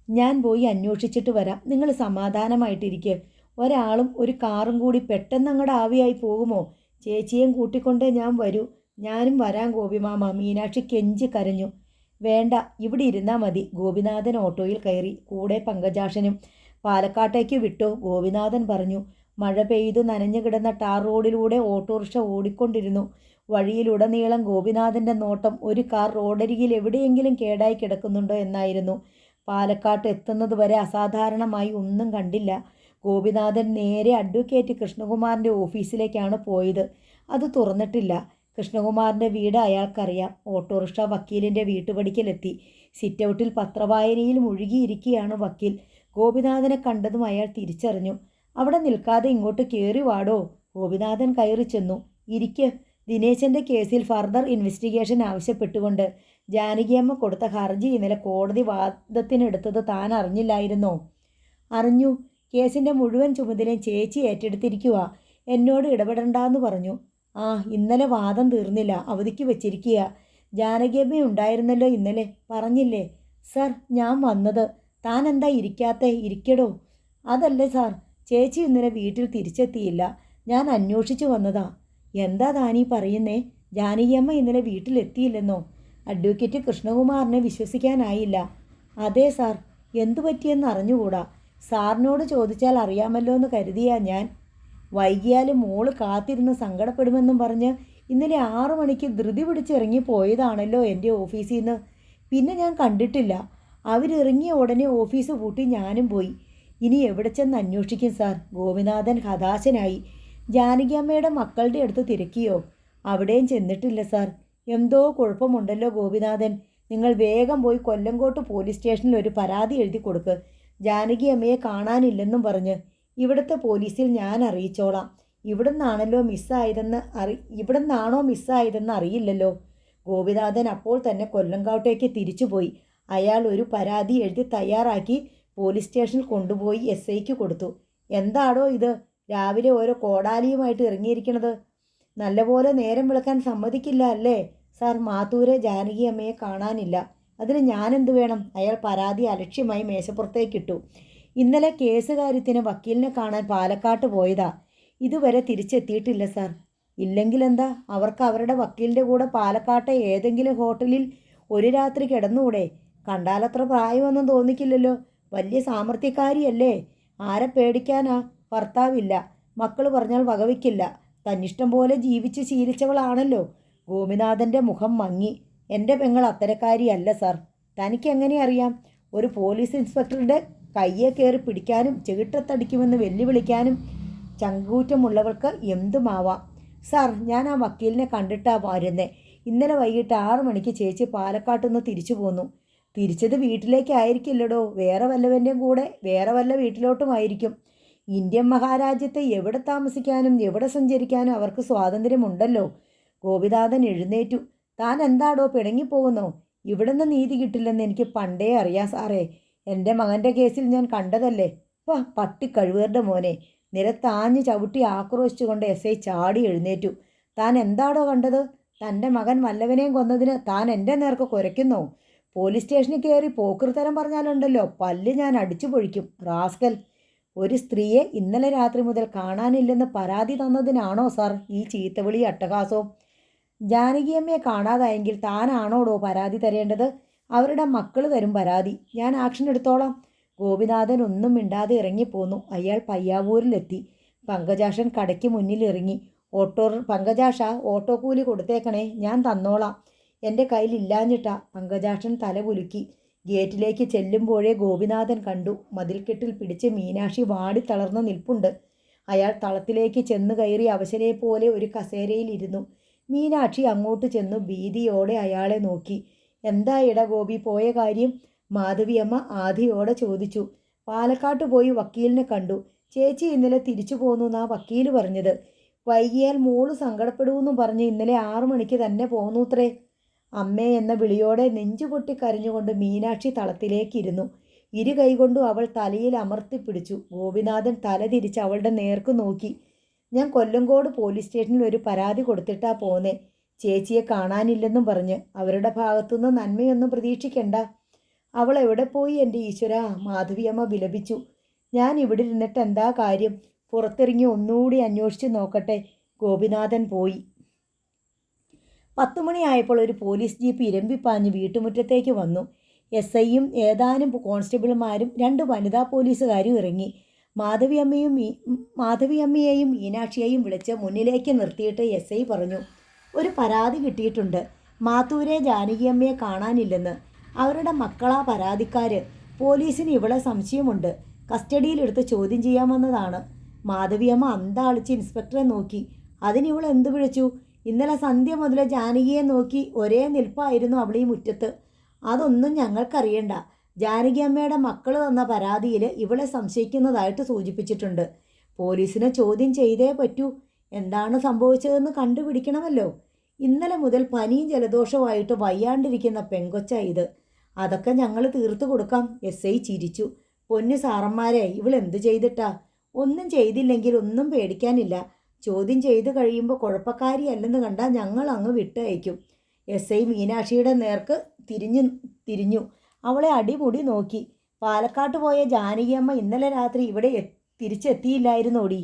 ഞാൻ പോയി അന്വേഷിച്ചിട്ട് വരാം. നിങ്ങൾ സമാധാനമായിട്ടിരിക്കുക. ഒരാളും ഒരു കാറും കൂടി പെട്ടെന്ന് അങ്ങോട്ട് ആവിയായി പോകുമോ? ചേച്ചിയെയും കൂട്ടിക്കൊണ്ടേ ഞാൻ വരൂ. ഞാനും വരാം ഗോപിമാമ. മീനാക്ഷി കെഞ്ചി കരഞ്ഞു. വേണ്ട, ഇവിടെ ഇരുന്നാൽ മതി. ഗോപിനാഥൻ ഓട്ടോയിൽ കയറി. കൂടെ പങ്കജാക്ഷനും. പാലക്കാട്ടേക്ക് വിട്ടോ? ഗോപിനാഥൻ പറഞ്ഞു. മഴ പെയ്തു നനഞ്ഞു കിടന്ന ടാർ റോഡിലൂടെ ഓട്ടോറിക്ഷ ഓടിക്കൊണ്ടിരുന്നു. വഴിയിലുടനീളം ഗോപിനാഥൻ്റെ നോട്ടം ഒരു കാർ റോഡരികിൽ എവിടെയെങ്കിലും കേടായി കിടക്കുന്നുണ്ടോ എന്നായിരുന്നു. പാലക്കാട്ട് എത്തുന്നതുവരെ അസാധാരണമായി ഒന്നും കണ്ടില്ല. ഗോപിനാഥൻ നേരെ അഡ്വക്കേറ്റ് കൃഷ്ണകുമാറിൻ്റെ ഓഫീസിലേക്കാണ് പോയത്. അത് തുറന്നിട്ടില്ല. കൃഷ്ണകുമാറിൻ്റെ വീട് അയാൾക്കറിയാം. ഓട്ടോറിക്ഷ വക്കീലിൻ്റെ വീട്ടുപടിക്കലെത്തി. സിറ്റൗട്ടിൽ പത്രവായനയിൽ മുഴുകിയിരിക്കുകയാണ് വക്കീൽ. ഗോപിനാഥനെ കണ്ടതും അയാൾ തിരിച്ചറിഞ്ഞു. അവിടെ നിൽക്കാതെ ഇങ്ങോട്ട് കയറി വാടോ. ഗോപിനാഥൻ കയറി ചെന്നു. ഇരിക്ക്. ദിനേശൻ്റെ കേസിൽ ഫർദർ ഇൻവെസ്റ്റിഗേഷൻ ആവശ്യപ്പെട്ടുകൊണ്ട് ജാനകിയമ്മ കൊടുത്ത ഹർജി ഇന്നലെ കോടതി വാദത്തിനെടുത്തത് താൻ അറിഞ്ഞില്ലായിരുന്നോ? അറിഞ്ഞു. കേസിൻ്റെ മുഴുവൻ ചുമതലയും ചേച്ചി ഏറ്റെടുത്തിരിക്കുക. എന്നോട് ഇടപെടണ്ടെന്ന് പറഞ്ഞു. ആ, ഇന്നലെ വാദം തീർന്നില്ല. അവധിക്ക് വെച്ചിരിക്കുക. ജാനകിയമ്മ ഉണ്ടായിരുന്നല്ലോ ഇന്നലെ. പറഞ്ഞില്ലേ? സർ, ഞാൻ വന്നത്. താൻ എന്താ ഇരിക്കാത്തേ? ഇരിക്കടോ. അതല്ലേ സാർ, ചേച്ചി ഇന്നലെ വീട്ടിൽ തിരിച്ചെത്തിയില്ല. ഞാൻ അന്വേഷിച്ചു വന്നതാ. എന്താ താനീ പറയുന്നേ? ജാനകിയമ്മ ഇന്നലെ വീട്ടിലെത്തിയില്ലെന്നോ? അഡ്വക്കേറ്റ് കൃഷ്ണകുമാറിനെ വിശ്വസിക്കാനായില്ല. അതെ സാർ. എന്തു പറ്റിയെന്ന് അറിഞ്ഞുകൂടാ. സാറിനോട് ചോദിച്ചാൽ അറിയാമല്ലോ എന്ന് കരുതിയാ ഞാൻ. വൈകിയാലും മോള് കാത്തിരുന്ന് സങ്കടപ്പെടുമെന്നും പറഞ്ഞ് ഇന്നലെ 6 മണിക്ക് ധൃതി പിടിച്ചിറങ്ങി പോയതാണല്ലോ എൻ്റെ ഓഫീസിൽ നിന്ന്. പിന്നെ ഞാൻ കണ്ടിട്ടില്ല. അവരിറങ്ങിയ ഉടനെ ഓഫീസ് പൂട്ടി ഞാനും പോയി. ഇനി എവിടെ ചെന്ന് അന്വേഷിക്കും സാർ? ഗോപിനാഥൻ ഹതാശനായി. ജാനകിയമ്മയുടെ മക്കളുടെ അടുത്ത് തിരക്കിയോ? അവിടെയും ചെന്നിട്ടില്ല സാർ. എന്തോ കുഴപ്പമുണ്ടല്ലോ ഗോപിനാഥൻ. നിങ്ങൾ വേഗം പോയി കൊല്ലങ്കോട്ട് പോലീസ് സ്റ്റേഷനിൽ ഒരു പരാതി എഴുതി കൊടുക്ക്. ജാനകിയമ്മയെ കാണാനില്ലെന്നും പറഞ്ഞ്. ഇവിടുത്തെ പോലീസിൽ ഞാൻ അറിയിച്ചോളാം. ഇവിടുന്നാണോ മിസ്സായതെന്ന് അറിയില്ലല്ലോ. ഗോപിനാഥൻ അപ്പോൾ തന്നെ കൊല്ലങ്കോട്ടേക്ക് തിരിച്ചുപോയി. അയാൾ ഒരു പരാതി എഴുതി തയ്യാറാക്കി പോലീസ് സ്റ്റേഷനിൽ കൊണ്ടുപോയി SIക്ക് കൊടുത്തു. എന്താടോ ഇത്? രാവിലെ ഓരോ കോടാലിയുമായിട്ട് ഇറങ്ങിയിരിക്കണത്? നല്ലപോലെ നേരം വിളക്കാൻ സമ്മതിക്കില്ല അല്ലേ സാർ? മാത്തൂരെ ജാനകിയമ്മയെ കാണാനില്ല. അതിന് ഞാനെന്ത് വേണം? അയാൾ പരാതി അലക്ഷ്യമായി മേശപ്പുറത്തേക്കിട്ടു. ഇന്നലെ കേസുകാര്യത്തിന് വക്കീലിനെ കാണാൻ പാലക്കാട്ട് പോയതാ. ഇതുവരെ തിരിച്ചെത്തിയിട്ടില്ല സാർ. ഇല്ലെങ്കിലെന്താ? അവർക്ക് അവരുടെ വക്കീലിൻ്റെ കൂടെ പാലക്കാട്ടെ ഏതെങ്കിലും ഹോട്ടലിൽ ഒരു രാത്രി കിടന്നുകൂടെ? കണ്ടാലത്ര പ്രായമൊന്നും തോന്നിക്കില്ലല്ലോ. വലിയ സാമർത്ഥ്യക്കാരിയല്ലേ? ആരെ പേടിക്കാനാ? ഭർത്താവില്ല. മക്കൾ പറഞ്ഞാൽ വകവയ്ക്കില്ല. തന്നിഷ്ടം പോലെ ജീവിച്ച് ശീലിച്ചവളാണല്ലോ. ഗോപിനാഥൻ്റെ മുഖം മങ്ങി. എൻ്റെ പെങ്ങൾ അത്തരക്കാരിയല്ല സാർ. തനിക്ക് എങ്ങനെ അറിയാം? ഒരു പോലീസ് ഇൻസ്പെക്ടറുടെ കയ്യെ കയറി പിടിക്കാനും ചെകിട്ടത്തടിക്കുമെന്ന് വെല്ലുവിളിക്കാനും ചങ്കൂറ്റമുള്ളവൾക്ക് എന്തുമാവാം. സാർ, ഞാൻ ആ വക്കീലിനെ കണ്ടിട്ടാ വരുന്നേ. ഇന്നലെ വൈകിട്ട് 6 മണിക്ക് ചേച്ചി പാലക്കാട്ടുനിന്ന് തിരിച്ചു പോന്നു. തിരിച്ചത് വീട്ടിലേക്കായിരിക്കില്ലടോ. വേറെ വല്ലവൻ്റെയും കൂടെ വേറെ വല്ല വീട്ടിലോട്ടുമായിരിക്കും. ഇന്ത്യൻ മഹാരാജ്യത്ത് എവിടെ താമസിക്കാനും എവിടെ സഞ്ചരിക്കാനും അവർക്ക് സ്വാതന്ത്ര്യമുണ്ടല്ലോ. ഗോപിനാഥൻ എഴുന്നേറ്റു. താൻ എന്താടോ പിണങ്ങിപ്പോകുന്നോ? ഇവിടുന്ന് നീതി കിട്ടില്ലെന്ന് എനിക്ക് പണ്ടേ അറിയാം സാറേ. എൻ്റെ മകൻ്റെ കേസിൽ ഞാൻ കണ്ടതല്ലേ. പട്ടിക്കഴുവേറുടെ മോനെ. നിലത്താഞ്ഞ് ചവിട്ടി ആക്രോശിച്ചുകൊണ്ട് SI ചാടി എഴുന്നേറ്റു. താൻ എന്താടോ കണ്ടത്? തൻ്റെ മകൻ വല്ലവനെയും കൊന്നതിന് താൻ എൻ്റെ നേർക്ക് കുരയ്ക്കുന്നോ? പോലീസ് സ്റ്റേഷനിൽ കയറി പോക്കൃത്തരം പറഞ്ഞാലുണ്ടല്ലോ പല്ല് ഞാൻ അടിച്ചു പൊഴിക്കും. റാസ്കൽ. ഒരു സ്ത്രീയെ ഇന്നലെ രാത്രി മുതൽ കാണാനില്ലെന്ന് പരാതി തന്നതിനാണോ സാർ ഈ ചീത്തവിളി അട്ടഹാസവും? ജാനകിയമ്മയെ കാണാതായെങ്കിൽ താനാണോടോ പരാതി തരേണ്ടത്? അവരുടെ മക്കൾ തരും പരാതി. ഞാൻ ആക്ഷൻ എടുത്തോളാം. ഗോപിനാഥൻ ഒന്നും മിണ്ടാതെ ഇറങ്ങിപ്പോന്നു. അയാൾ പയ്യാവൂരിലെത്തി. പങ്കജാക്ഷൻ കടയ്ക്ക് മുന്നിൽ ഇറങ്ങി. പങ്കജാക്ഷ, ഓട്ടോ കൂലി കൊടുത്തേക്കണേ, ഞാൻ തന്നോളാം. എൻ്റെ കയ്യിലില്ലാഞ്ഞിട്ടാ. പങ്കജാക്ഷൻ തല കുലുക്കി. ഗേറ്റിലേക്ക് ചെല്ലുമ്പോഴേ ഗോപിനാഥൻ കണ്ടു. മതിൽക്കെട്ടിൽ പിടിച്ച് മീനാക്ഷി വാടി തളർന്ന് നിൽപ്പുണ്ട്. അയാൾ തളത്തിലേക്ക് ചെന്ന് കയറി അവശരെപ്പോലെ ഒരു കസേരയിൽ ഇരുന്നു. മീനാക്ഷി അങ്ങോട്ട് ചെന്നു ഭീതിയോടെ അയാളെ നോക്കി. എന്താ ഗോപി, പോയ കാര്യം? മാധവിയമ്മ ആധിയോടെ ചോദിച്ചു. പാലക്കാട്ട് പോയി വക്കീലിനെ കണ്ടു. ചേച്ചി ഇന്നലെ തിരിച്ചു പോന്നുന്നാ വക്കീൽ പറഞ്ഞത്. വൈകിയാൽ മോള് സങ്കടപ്പെടുമെന്നും പറഞ്ഞ് ഇന്നലെ 6 മണിക്ക് തന്നെ പോന്നൂത്രേ. അമ്മേ എന്ന വിളിയോടെ നെഞ്ചുപൊട്ടി കരഞ്ഞുകൊണ്ട് മീനാക്ഷി തളത്തിലേക്കിരുന്നു. കൈകൊണ്ടും അവൾ തലയിൽ അമർത്തിപ്പിടിച്ചു. ഗോപിനാഥൻ തല തിരിച്ച് അവളുടെ നേർക്ക് നോക്കി. ഞാൻ കൊല്ലങ്കോട് പോലീസ് സ്റ്റേഷനിൽ ഒരു പരാതി കൊടുത്തിട്ടാ പോന്നേ. ചേച്ചിയെ കാണാനില്ലെന്നും പറഞ്ഞ്. അവരുടെ ഭാഗത്തുനിന്ന് നന്മയൊന്നും പ്രതീക്ഷിക്കണ്ട. അവൾ എവിടെ പോയി എൻ്റെ ഈശ്വരാ? മാധവിയമ്മ വിലപിച്ചു. ഞാൻ ഇവിടെ ഇരുന്നിട്ട് എന്താ കാര്യം? പുറത്തിറങ്ങി ഒന്നുകൂടി അന്വേഷിച്ച് നോക്കട്ടെ. ഗോപിനാഥൻ പോയി. 10 മണിയായപ്പോൾ ഒരു പോലീസ് ജീപ്പ് ഇരമ്പിപ്പാഞ്ഞ് വീട്ടുമുറ്റത്തേക്ക് വന്നു. എസ് ഐയും ഏതാനും കോൺസ്റ്റബിൾമാരും 2 വനിതാ പോലീസുകാരും ഇറങ്ങി. മാധവിയമ്മയെയും മീനാക്ഷിയെയും വിളിച്ച് മുന്നിലേക്ക് നിർത്തിയിട്ട് എസ് ഐ പറഞ്ഞു, ഒരു പരാതി കിട്ടിയിട്ടുണ്ട്. മാത്തൂരെ ജാനകിയമ്മയെ കാണാനില്ലെന്ന്. അവരുടെ മക്കളാ പരാതിക്കാർ. പോലീസിന് ഇവളെ സംശയമുണ്ട്. കസ്റ്റഡിയിലെടുത്ത് ചോദ്യം ചെയ്യാമെന്നതാണ്. മാധവിയമ്മ അന്താളിച്ച് ഇൻസ്പെക്ടറെ നോക്കി. അതിനിവൾ എന്തു വിളിച്ചു? ഇന്നലെ സന്ധ്യ മുതൽ ജാനകിയെ നോക്കി ഒരേ നിൽപ്പായിരുന്നു അവളീ മുറ്റത്ത്. അതൊന്നും ഞങ്ങൾക്കറിയണ്ട. ജാനകിയമ്മയുടെ മക്കൾ തന്ന പരാതിയിൽ ഇവളെ സംശയിക്കുന്നതായിട്ട് സൂചിപ്പിച്ചിട്ടുണ്ട്. പോലീസിനെ ചോദ്യം ചെയ്തേ പറ്റൂ. എന്താണ് സംഭവിച്ചതെന്ന് കണ്ടുപിടിക്കണമല്ലോ. ഇന്നലെ മുതൽ പനിയും ജലദോഷവുമായിട്ട് വയ്യാണ്ടിരിക്കുന്ന പെങ്കൊച്ച ഇത്. അതൊക്കെ ഞങ്ങൾ തീർത്തു കൊടുക്കാം. എസ് ഐ ചിരിച്ചു. പൊന്നു സാറന്മാരെ, ഇവൾ എന്ത് ചെയ്തിട്ടാ? ഒന്നും ചെയ്തില്ലെങ്കിൽ ഒന്നും പേടിക്കാനില്ല. ചോദ്യം ചെയ്ത് കഴിയുമ്പോൾ കുഴപ്പക്കാരിയല്ലെന്ന് കണ്ടാൽ ഞങ്ങൾ അങ്ങ് വിട്ടയക്കും. എസ് ഐ മീനാക്ഷിയുടെ നേർക്ക് തിരിഞ്ഞു. അവളെ അടിമുടി നോക്കി. പാലക്കാട്ട് പോയ ജാനകിയമ്മ ഇന്നലെ രാത്രി ഇവിടെ തിരിച്ചെത്തിയില്ലായിരുന്നോടി?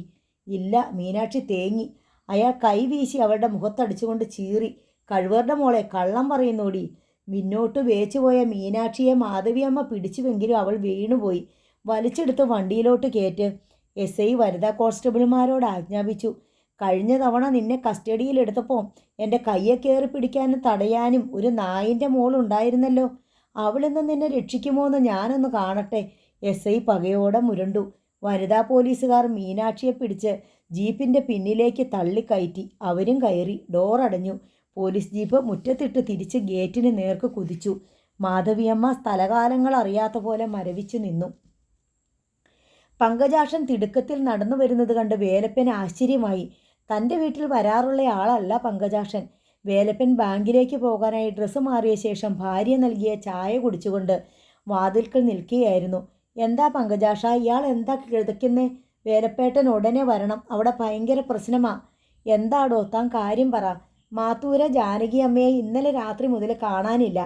ഇല്ല. മീനാക്ഷി തേങ്ങി. അയാൾ കൈവീശി അവളുടെ മുഖത്തടിച്ചുകൊണ്ട് ചീറി. കഴിവറുടെ മോളെ, കള്ളം പറയുന്നോടി. മുന്നോട്ട് വേച്ചുപോയ മീനാക്ഷിയെ മാധവിയമ്മ പിടിച്ചുവെങ്കിലും അവൾ വീണുപോയി. വലിച്ചെടുത്ത് വണ്ടിയിലോട്ട് കയറ്റ്. എസ് ഐ വനിതാ കോൺസ്റ്റബിൾമാരോട് ആജ്ഞാപിച്ചു. കഴിഞ്ഞ തവണ നിന്നെ കസ്റ്റഡിയിലെടുത്തപ്പോൾ എൻ്റെ കയ്യെ കയറി പിടിക്കാനും തടയാനും ഒരു നായിൻ്റെ മോളുണ്ടായിരുന്നല്ലോ. അവളിന്ന് നിന്നെ രക്ഷിക്കുമോ എന്ന് ഞാനൊന്ന് കാണട്ടെ. എസ് ഐ പകയോടെ മുരണ്ടു. വനിതാ പോലീസുകാർ മീനാക്ഷിയെ പിടിച്ച് ജീപ്പിൻ്റെ പിന്നിലേക്ക് തള്ളിക്കയറ്റി. അവരും കയറി. ഡോറടഞ്ഞു. പോലീസ് ജീപ്പ് മുറ്റത്തിട്ട് തിരിച്ച് ഗേറ്റിന് നേർക്ക് കുതിച്ചു. മാധവിയമ്മ സ്ഥലകാലങ്ങൾ അറിയാത്ത പോലെ മരവിച്ചു നിന്നു. പങ്കജാക്ഷൻ തിടുക്കത്തിൽ നടന്നു വരുന്നത് കണ്ട് വേലപ്പന് ആശ്ചര്യമായി. തൻ്റെ വീട്ടിൽ വരാറുള്ള ആളല്ല പങ്കജാക്ഷൻ. വേലപ്പൻ ബാങ്കിലേക്ക് പോകാനായി ഡ്രസ്സ് മാറിയ ശേഷം ഭാര്യ നൽകിയ ചായ കുടിച്ചുകൊണ്ട് വാതിൽക്കൽ നിൽക്കുകയായിരുന്നു. എന്താ പങ്കജാക്ഷ, ഇയാൾ എന്താ കിതയ്ക്കുന്നേ? വേലപ്പേട്ടൻ ഉടനെ വരണം, അവിടെ ഭയങ്കര പ്രശ്നമാ. എന്താടോ താൻ കാര്യം പറ. മാത്തൂര ജാനകി അമ്മയെ ഇന്നലെ രാത്രി മുതൽ കാണാനില്ല.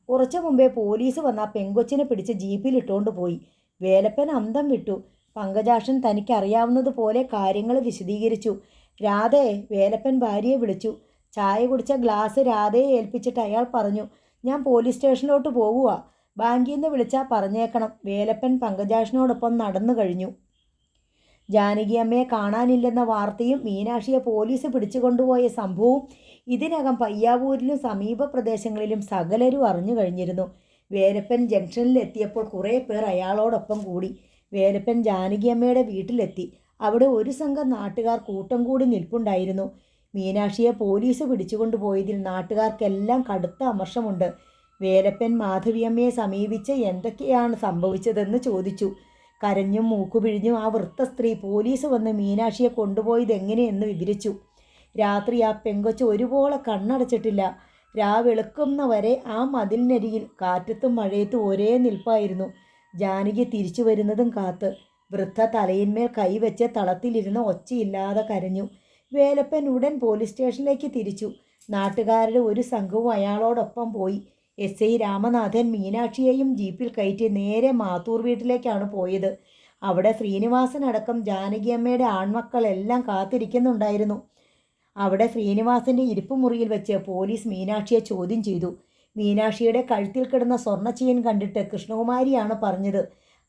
കുറച്ചു മുമ്പേ പോലീസ് വന്ന പെങ്കൊച്ചിനെ പിടിച്ച് ജീപ്പിലിട്ടുകൊണ്ട് പോയി. വേലപ്പൻ അന്തം വിട്ടു. പങ്കജാക്ഷൻ തനിക്കറിയാവുന്നതുപോലെ കാര്യങ്ങൾ വിശദീകരിച്ചു. രാധയെ വേലപ്പൻ ഭാര്യയെ വിളിച്ചു. ചായ കുടിച്ച ഗ്ലാസ് രാധയെ ഏൽപ്പിച്ചിട്ട് അയാൾ പറഞ്ഞു, ഞാൻ പോലീസ് സ്റ്റേഷനിലോട്ട് പോകുക. ബാങ്കിൽ നിന്ന് വിളിച്ചാൽ പറഞ്ഞേക്കണം. വേലപ്പൻ പങ്കജാക്ഷനോടൊപ്പം നടന്നു കഴിഞ്ഞു. ജാനകിയമ്മയെ കാണാനില്ലെന്ന വാർത്തയും മീനാക്ഷിയെ പോലീസ് പിടിച്ചുകൊണ്ടുപോയ സംഭവവും ഇതിനകം പയ്യാവൂരിലും സമീപ പ്രദേശങ്ങളിലും സകലരും അറിഞ്ഞു കഴിഞ്ഞിരുന്നു. വേലപ്പൻ ജംഗ്ഷനിലെത്തിയപ്പോൾ കുറേ പേർ അയാളോടൊപ്പം കൂടി. വേലപ്പൻ ജാനകിയമ്മയുടെ വീട്ടിലെത്തി. അവിടെ ഒരു സംഘം നാട്ടുകാർ കൂട്ടം കൂടി നിൽപ്പുണ്ടായിരുന്നു. മീനാക്ഷിയെ പോലീസ് പിടിച്ചുകൊണ്ടുപോയതിൽ നാട്ടുകാർക്കെല്ലാം കടുത്ത അമർഷമുണ്ട്. വേലപ്പൻ മാധവിയമ്മയെ സമീപിച്ച് എന്തൊക്കെയാണ് സംഭവിച്ചതെന്ന് ചോദിച്ചു. കരഞ്ഞും മൂക്കുപിഴിഞ്ഞും ആ വൃത്ത സ്ത്രീ പോലീസ് വന്ന് മീനാക്ഷിയെ കൊണ്ടുപോയതെങ്ങനെയെന്ന് വിവരിച്ചു. രാത്രി ആ പെങ്കൊച്ച് ഒരുപോലെ കണ്ണടച്ചിട്ടില്ല. രാവെളുക്കുന്നവരെ ആ മതിലിനരികിൽ കാറ്റത്തും മഴയത്തും ഒരേ നിൽപ്പായിരുന്നു. ജാനകി തിരിച്ചു വരുന്നതും കാത്ത്. വൃദ്ധ തലയിന്മേൽ കൈവച്ച് തളത്തിലിരുന്ന് ഒച്ചയില്ലാതെ കരഞ്ഞു. വേലപ്പൻ ഉടൻ പോലീസ് സ്റ്റേഷനിലേക്ക് തിരിച്ചു. നാട്ടുകാരുടെ ഒരു സംഘവും അയാളോടൊപ്പം പോയി. എസ് ഐ രാമനാഥൻ മീനാക്ഷിയെയും ജീപ്പിൽ കയറ്റി നേരെ മാത്തൂർ വീട്ടിലേക്കാണ് പോയത്. അവിടെ ശ്രീനിവാസനടക്കം ജാനകിയമ്മയുടെ ആൺമക്കളെല്ലാം കാത്തിരിക്കുന്നുണ്ടായിരുന്നു. അവിടെ ശ്രീനിവാസൻ്റെ ഇരിപ്പുമുറിയിൽ വെച്ച് പോലീസ് മീനാക്ഷിയെ ചോദ്യം ചെയ്തു. മീനാക്ഷിയുടെ കഴുത്തിൽ കിടന്ന സ്വർണ്ണച്ചെയിൻ കണ്ടിട്ട് കൃഷ്ണകുമാരിയാണ് പറഞ്ഞത്,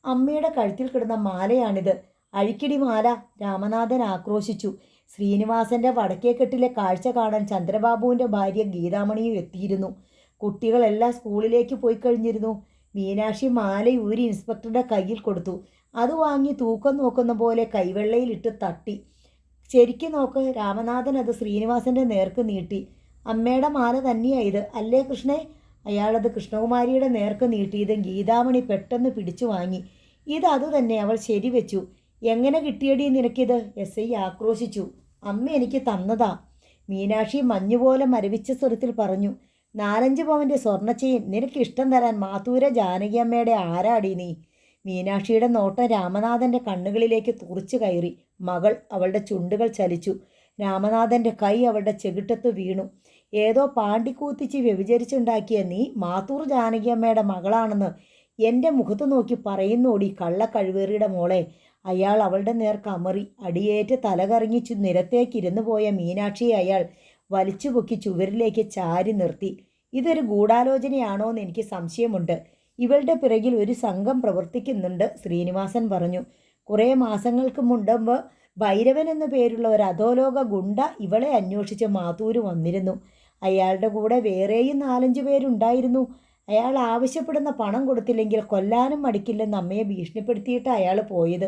അമ്മയുടെ കഴുത്തിൽ കിടന്ന മാലയാണിത്. അഴിക്കിടി മാല, രാമനാഥൻ ആക്രോശിച്ചു. ശ്രീനിവാസൻ്റെ വടക്കേക്കെട്ടിലെ കാഴ്ച കാണാൻ ചന്ദ്രബാബുവിൻ്റെ ഭാര്യ ഗീതാമണിയും എത്തിയിരുന്നു. കുട്ടികളെല്ലാം സ്കൂളിലേക്ക് പോയി കഴിഞ്ഞിരുന്നു. മീനാക്ഷി മാലയൂരി ഇൻസ്പെക്ടറുടെ കയ്യിൽ കൊടുത്തു. അത് വാങ്ങി തൂക്കം നോക്കുന്ന പോലെ കൈവെള്ളയിലിട്ട് തട്ടി. ശരിക്കും നോക്ക്. രാമനാഥൻ അത് ശ്രീനിവാസൻ്റെ നേർക്ക് നീട്ടി. അമ്മയുടെ മാല തന്നെയായത് അല്ലേ കൃഷ്ണേ? അയാളത് കൃഷ്ണകുമാരിയുടെ നേർക്ക് നീട്ടിയത് ഗീതാമണി പെട്ടെന്ന് പിടിച്ചു വാങ്ങി. അത് തന്നെ. അവൾ ശരിവെച്ചു. എങ്ങനെ കിട്ടിയടി നിനക്കിത്? എസ് ഐ ആക്രോശിച്ചു. അമ്മ എനിക്ക് തന്നതാ. മീനാക്ഷി മഞ്ഞുപോലെ മരവിച്ച സ്വരത്തിൽ പറഞ്ഞു. 4-5 പവൻ്റെ സ്വർണ്ണച്ചെയിൻ നിനക്ക് ഇഷ്ടം തരാൻ മാത്തൂര ജാനകിയമ്മയുടെ ആരാടി നീ? മീനാക്ഷിയുടെ നോട്ടം രാമനാഥൻ്റെ കണ്ണുകളിലേക്ക് തുറച്ചു കയറി. മകൾ അവളുടെ ചുണ്ടുകൾ ചലിച്ചു. രാമനാഥൻ്റെ കൈ അവളുടെ ചെകിട്ടത്ത് വീണു. ഏതോ പാണ്ടിക്കൂത്തിച്ച് വ്യഭിചരിച്ചുണ്ടാക്കിയ നീ മാത്തൂർ ജാനകിയമ്മയുടെ മകളാണെന്ന് എൻ്റെ മുഖത്ത് നോക്കി പറയുന്നോടി കള്ളക്കഴുവേറിയുടെ മോളെ. അയാൾ അവളുടെ നേർ കമറി. അടിയേറ്റ് തലകറങ്ങിച്ചു നിലത്തേക്കിരുന്നു പോയ മീനാക്ഷിയെ അയാൾ വലിച്ചുപൊക്കി ചുവരിലേക്ക് ചാരി നിർത്തി. ഇതൊരു ഗൂഢാലോചനയാണോന്ന് എനിക്ക് സംശയമുണ്ട്. ഇവളുടെ പിറകിൽ ഒരു സംഘം പ്രവർത്തിക്കുന്നുണ്ട്, ശ്രീനിവാസൻ പറഞ്ഞു. കുറേ മാസങ്ങൾക്ക് മുമ്പ് ഭൈരവൻ എന്നു പേരുള്ള ഒരു അധോലോക ഗുണ്ട ഇവളെ അന്വേഷിച്ച് മാത്തൂര് വന്നിരുന്നു. അയാളുടെ കൂടെ വേറെയും 4-5 പേരുണ്ടായിരുന്നു. അയാൾ ആവശ്യപ്പെടുന്ന പണം കൊടുത്തില്ലെങ്കിൽ കൊല്ലാനും മടിക്കില്ലെന്ന് അമ്മയെ ഭീഷണിപ്പെടുത്തിയിട്ട് അയാൾ പോയത്.